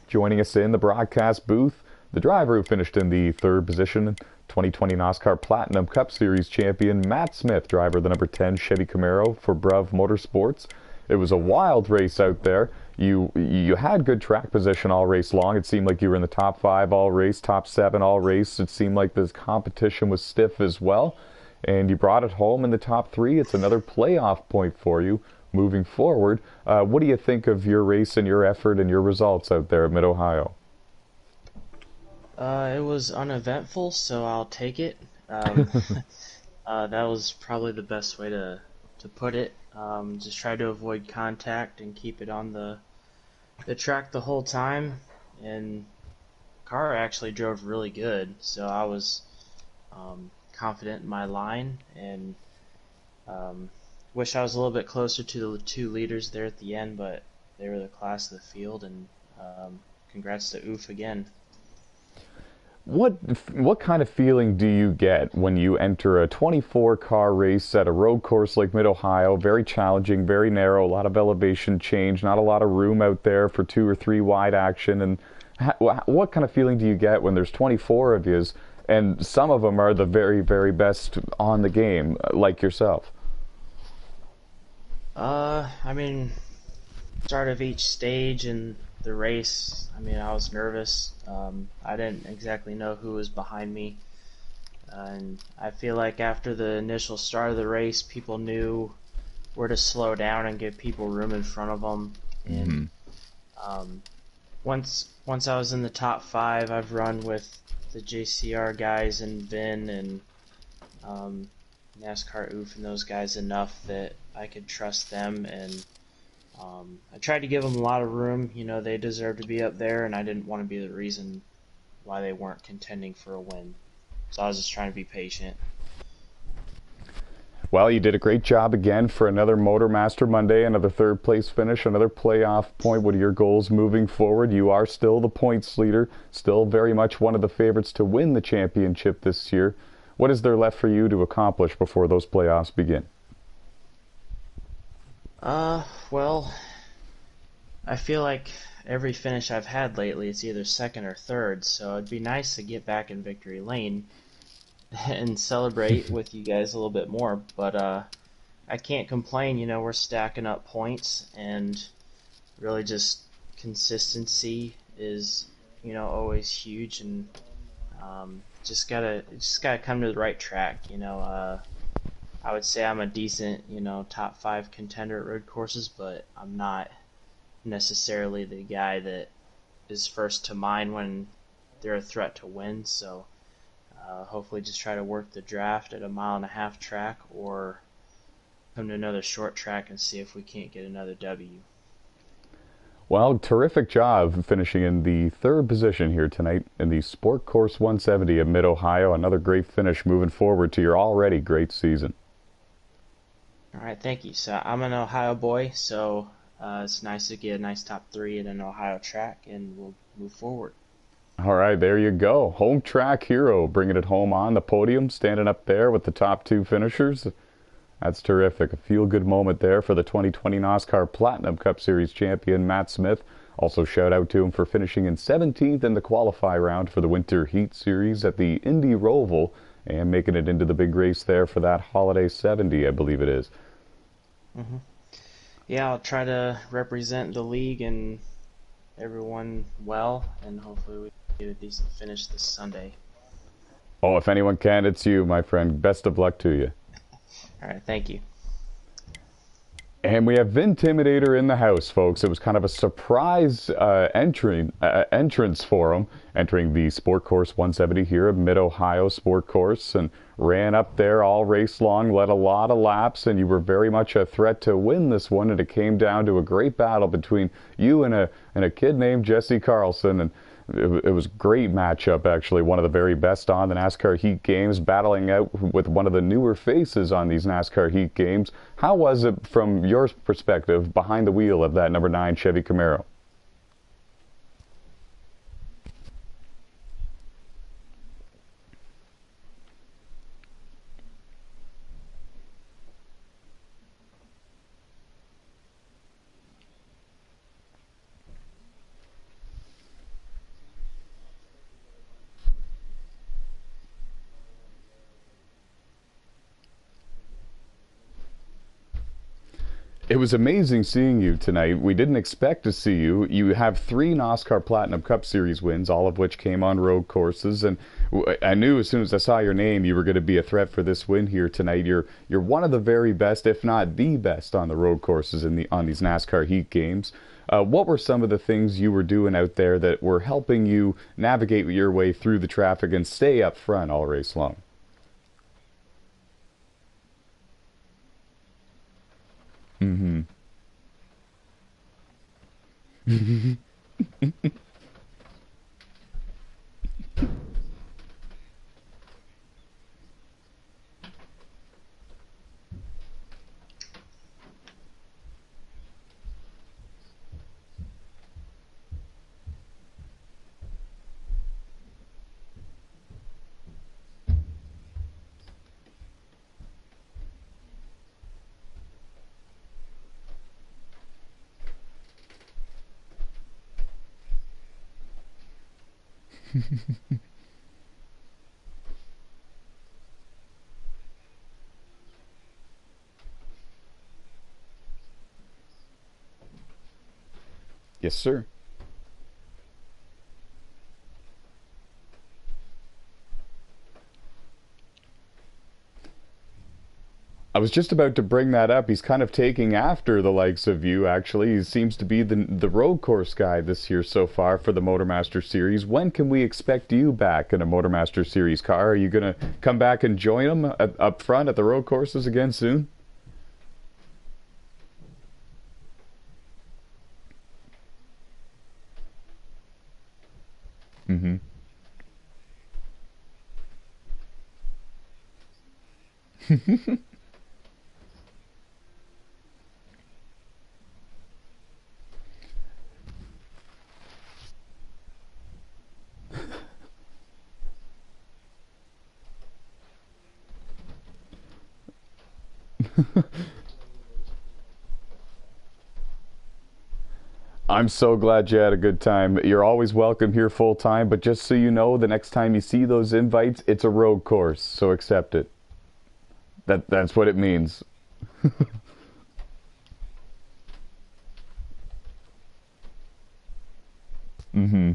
A: Joining us in the broadcast booth, the driver who finished in the 3rd position, 2020 NASCAR Platinum Cup Series champion Matt Smith, driver the number 10 Chevy Camaro for Bruv Motorsports. It was a wild race out there. You had good track position all race long. It seemed like you were in the top 5 all race, top 7 all race. It seemed like this competition was stiff as well. And you brought it home in the top 3. It's another playoff point for you moving forward. What do you think of your race and your effort and your results out there at Mid-Ohio?
C: It was uneventful, so I'll take it. That was probably the best way to put it. Just try to avoid contact and keep it on the track the whole time, and car actually drove really good, so I was confident in my line, and wish I was a little bit closer to the 2 leaders there at the end, but they were the class of the field, and congrats to Oof again.
A: What kind of feeling do you get when you enter a 24-car race at a road course like Mid-Ohio? Very challenging, very narrow, a lot of elevation change, not a lot of room out there for 2 or 3 wide action. And what kind of feeling do you get when there's 24 of you, and some of them are the very, very best on the game, like yourself?
C: I mean, start of each stage and the race, I mean, I was nervous. I didn't exactly know who was behind me. And I feel like after the initial start of the race, people knew where to slow down and give people room in front of them. And once I was in the top 5, I've run with the JCR guys and Vin, and NASCAR Oof and those guys enough that I could trust them, and I tried to give them a lot of room. You know, they deserve to be up there, and I didn't want to be the reason why they weren't contending for a win. So I was just trying to be patient.
A: Well, you did a great job again for another Motormaster Monday, another third place finish, another playoff point. What are your goals moving forward? You are still the points leader, still very much one of the favorites to win the championship this year. What is there left for you to accomplish before those playoffs begin?
C: Well, I feel like every finish I've had lately, it's either second or third, so it'd be nice to get back in victory lane and celebrate with you guys a little bit more. But I can't complain. You know, we're stacking up points, and really just consistency is, you know, always huge, and just gotta come to the right track. You know, I would say I'm a decent, you know, top 5 contender at road courses, but I'm not necessarily the guy that is first to mind when they're a threat to win. So hopefully just try to work the draft at a 1.5-mile track, or come to another short track and see if we can't get another W.
A: Well, terrific job finishing in the third position here tonight in the Sport Course 170 of Mid-Ohio. Another great finish moving forward to your already great season.
C: All right, thank you. So I'm an Ohio boy, so it's nice to get a nice top 3 at an Ohio track, and we'll move forward.
A: All right, there you go. Home track hero, bringing it home on the podium, standing up there with the top 2 finishers. That's terrific. A feel-good moment there for the 2020 NOSSCAR Platinum Cup Series champion, Matt Smith. Also shout out to him for finishing in 17th in the qualify round for the Winter Heat Series at the Indy Roval, and making it into the big race there for that Holiday 70, I believe it is.
C: Mm-hmm. Yeah, I'll try to represent the league and everyone well, and hopefully we get a decent finish this Sunday.
A: Oh, if anyone can, it's you, my friend. Best of luck to you.
C: All right, thank you.
A: And we have Vintimidator in the house, folks. It was kind of a surprise entrance for him, entering the Sport Course 170 here at Mid-Ohio Sport Course, and ran up there all race long, led a lot of laps, and you were very much a threat to win this one, and it came down to a great battle between you and a kid named Jesse Carlson, and it was a great matchup, actually. One of the very best on the NASCAR Heat games, battling out with one of the newer faces on these NASCAR Heat games. How was it from your perspective behind the wheel of that number 9 Chevy Camaro? It was amazing seeing you tonight. We didn't expect to see you. You have 3 NOSSCAR Platinum Cup Series wins, all of which came on road courses. And I knew as soon as I saw your name, you were going to be a threat for this win here tonight. You're one of the very best, if not the best, on the road courses on these NASCAR Heat games. What were some of the things you were doing out there that were helping you navigate your way through the traffic and stay up front all race long? Mm-hmm. Yes, sir. was just about to bring that up. He's kind of taking after the likes of you, actually. He seems to be the road course guy this year so far for the Motormaster Series. When can we expect you back in a Motormaster Series car? Are you going to come back and join them up front at the road courses again soon? Mm-hmm. I'm so glad you had a good time. You're always welcome here full time, but just so you know, the next time you see those invites, it's a road course, so accept it. That's what it means. Mm-hmm.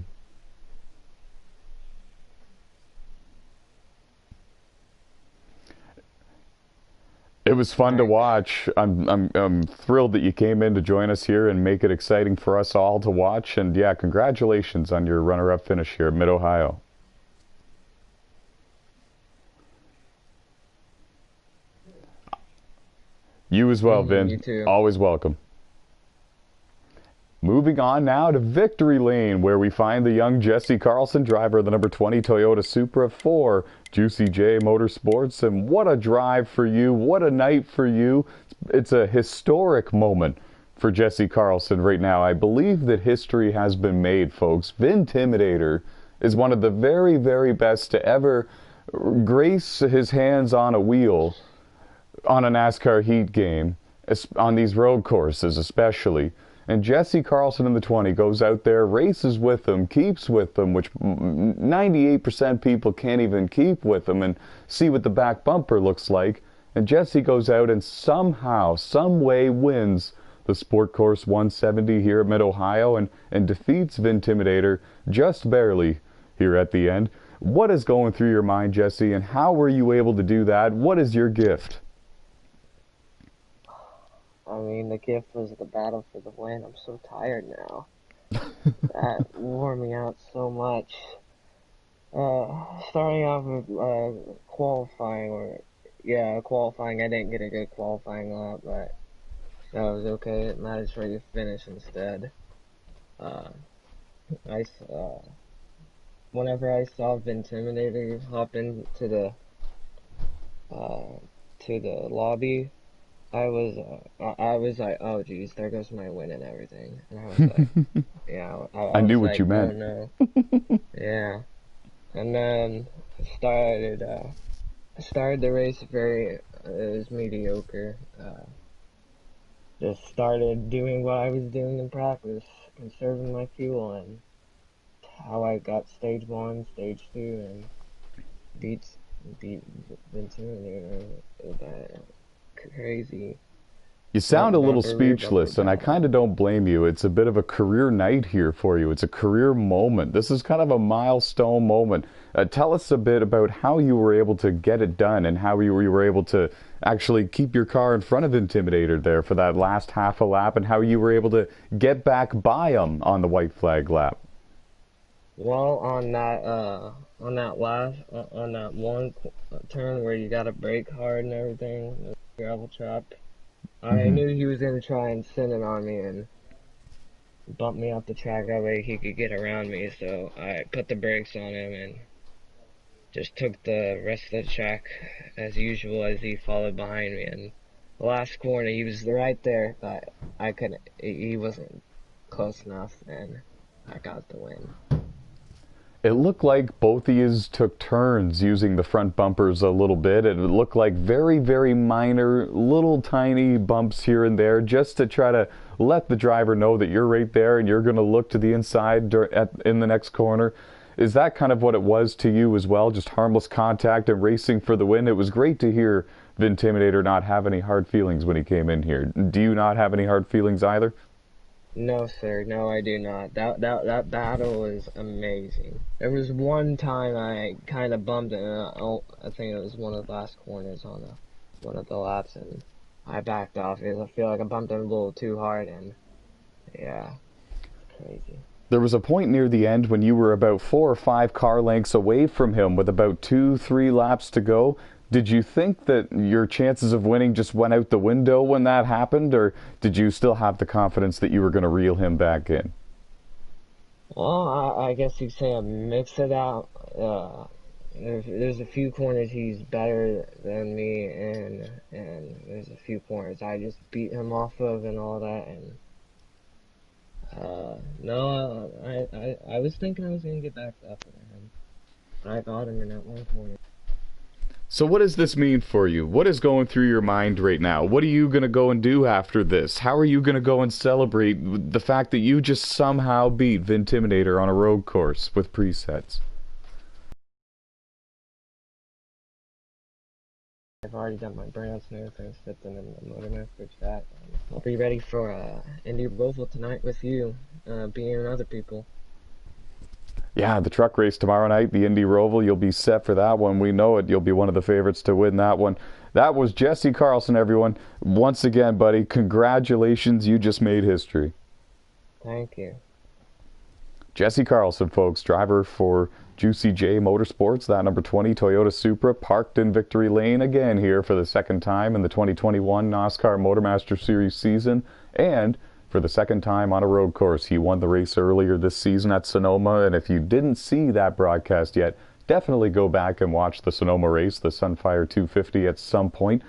A: It was fun to
D: Nice.
A: watch. I'm thrilled that you came in to join us here and make it exciting for us all to watch. And yeah, congratulations on your runner-up finish here at Mid Ohio. You as well,
D: You
A: Vin.
D: too.
A: Always welcome. Moving on now to Victory Lane, where we find the young Jesse Carlson, driver of the number 20 Toyota Supra for Juicy J Motorsports. And what a drive for you. What a night for you. It's a historic moment for Jesse Carlson right now. I believe that history has been made, folks. Vintimidator is one of the very, very best to ever grace his hands on a wheel on a NASCAR Heat game, on these road courses especially. And Jesse Carlson in the 20 goes out there, races with them, keeps with them, which 98% people can't even keep with them, and see what the back bumper looks like. And Jesse goes out and somehow, some way wins the Sport Course 170 here at Mid-Ohio and defeats Vintimidator just barely here at the end. What is going through your mind, Jesse, and how were you able to do that? What is your gift?
D: I mean, the gift was the battle for the win. I'm so tired now. That wore me out so much. Starting off with qualifying, qualifying. I didn't get a good qualifying lap, but that was okay. It matters for you finish instead. Uh, whenever I saw Vintimidator hop into uh, the lobby. I was like, oh geez, there goes my win and everything. And I was like, yeah,
A: I
D: I
A: knew
D: was
A: what
D: like,
A: you
D: oh
A: meant.
D: no, yeah. And then started, I started the race very, it was mediocre. Just started doing what I was doing in practice, conserving my fuel, and how I got stage one, stage two, and beat beat Ventura. That crazy
A: You sound a
D: front
A: little
D: bumper, rear bumper
A: speechless, and I kind
D: battle.
A: of don't blame you. It's a bit of a career night here for you. It's a career moment. This is kind of a milestone moment. Tell us a bit about how you were able to get it done and how you were able to actually keep your car in front of Intimidator there for that last half a lap and how you were able to get back by him on the white flag lap.
D: Well, on that one turn where you gotta brake hard and everything, the gravel trap, I
A: Hmm.
D: knew he was gonna try and send it on me and bump me off the track. That way he could get around me. So I put the brakes on him and just took the rest of the track as usual as he followed behind me. And the last corner, he was right there, but I couldn't. He wasn't close enough, and I got the win.
A: It looked like both of yous took turns using the front bumpers a little bit. It looked like very, very minor, little tiny bumps here and there just to try to let the driver know that you're right there and you're going to look to the inside in the next corner. Is that kind of what it was to you as well? Just harmless contact and racing for the win? It was great to hear Vintimidator not have any hard feelings when he came in here. Do you not have any hard feelings either?
D: No, sir. No, I do not. That battle was amazing. There was one time I kind of bumped it. I think it was one of the last corners on one of the laps, and I backed off because I feel like I bumped him a little too hard, and yeah, crazy.
A: There was a point near the end when you were about 4 or 5 car lengths away from him with about 2-3 laps to go. Did you think that your chances of winning just went out the window when that happened, or did you still have the confidence that you were going to reel him back in?
D: Well, I guess you could say I mixed it out. There's a few corners he's better than me, and there's a few corners I just beat him off of and all that, and no, I was thinking I was gonna get back up with him, but I got him in that one corner.
A: So what does this mean for you? What is going through your mind right now? What are you going to go and do after this? How are you going to go and celebrate the fact that you just somehow beat Vintimidator on a road course with presets?
D: I've already done my brands and everything, set them in the Motormaster chat. I'll be ready for Indy Roval tonight with you, being and other people.
A: Yeah, the truck race tomorrow night, the Indy Roval, you'll be set for that one. We know it. You'll be one of the favorites to win that one. That was Jesse Carlson, everyone. Once again, buddy, congratulations. You just made history.
D: Thank you.
A: Jesse Carlson, folks, driver for Juicy J Motorsports, that number 20 Toyota Supra, parked in victory lane again here for the second time in the 2021 NASCAR Motormaster Series season, and for the second time on a road course. He won the race earlier this season at Sonoma, and if you didn't see that broadcast yet, definitely go back and watch the Sonoma race, the Sunfire 250 at some point.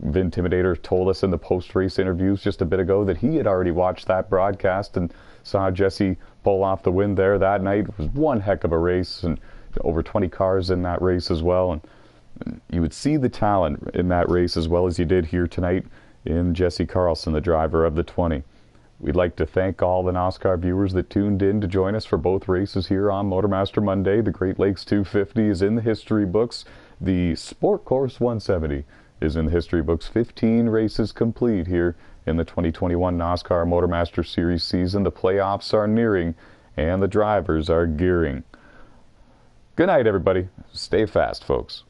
A: Vintimidator told us in the post-race interviews just a bit ago that he had already watched that broadcast and saw Jesse pull off the win there that night. It was one heck of a race, and over 20 cars in that race as well. And you would see the talent in that race as well as you did here tonight in Jesse Carlson, the driver of the 20. We'd like to thank all the NOSSCAR viewers that tuned in to join us for both races here on Motormaster Monday. The Great Lakes 250 is in the history books. The Sport Course 170 is in the history books. 15 races complete here in the 2021 NOSSCAR Motormaster Series season. The playoffs are nearing, and the drivers are gearing. Good night, everybody. Stay fast, folks.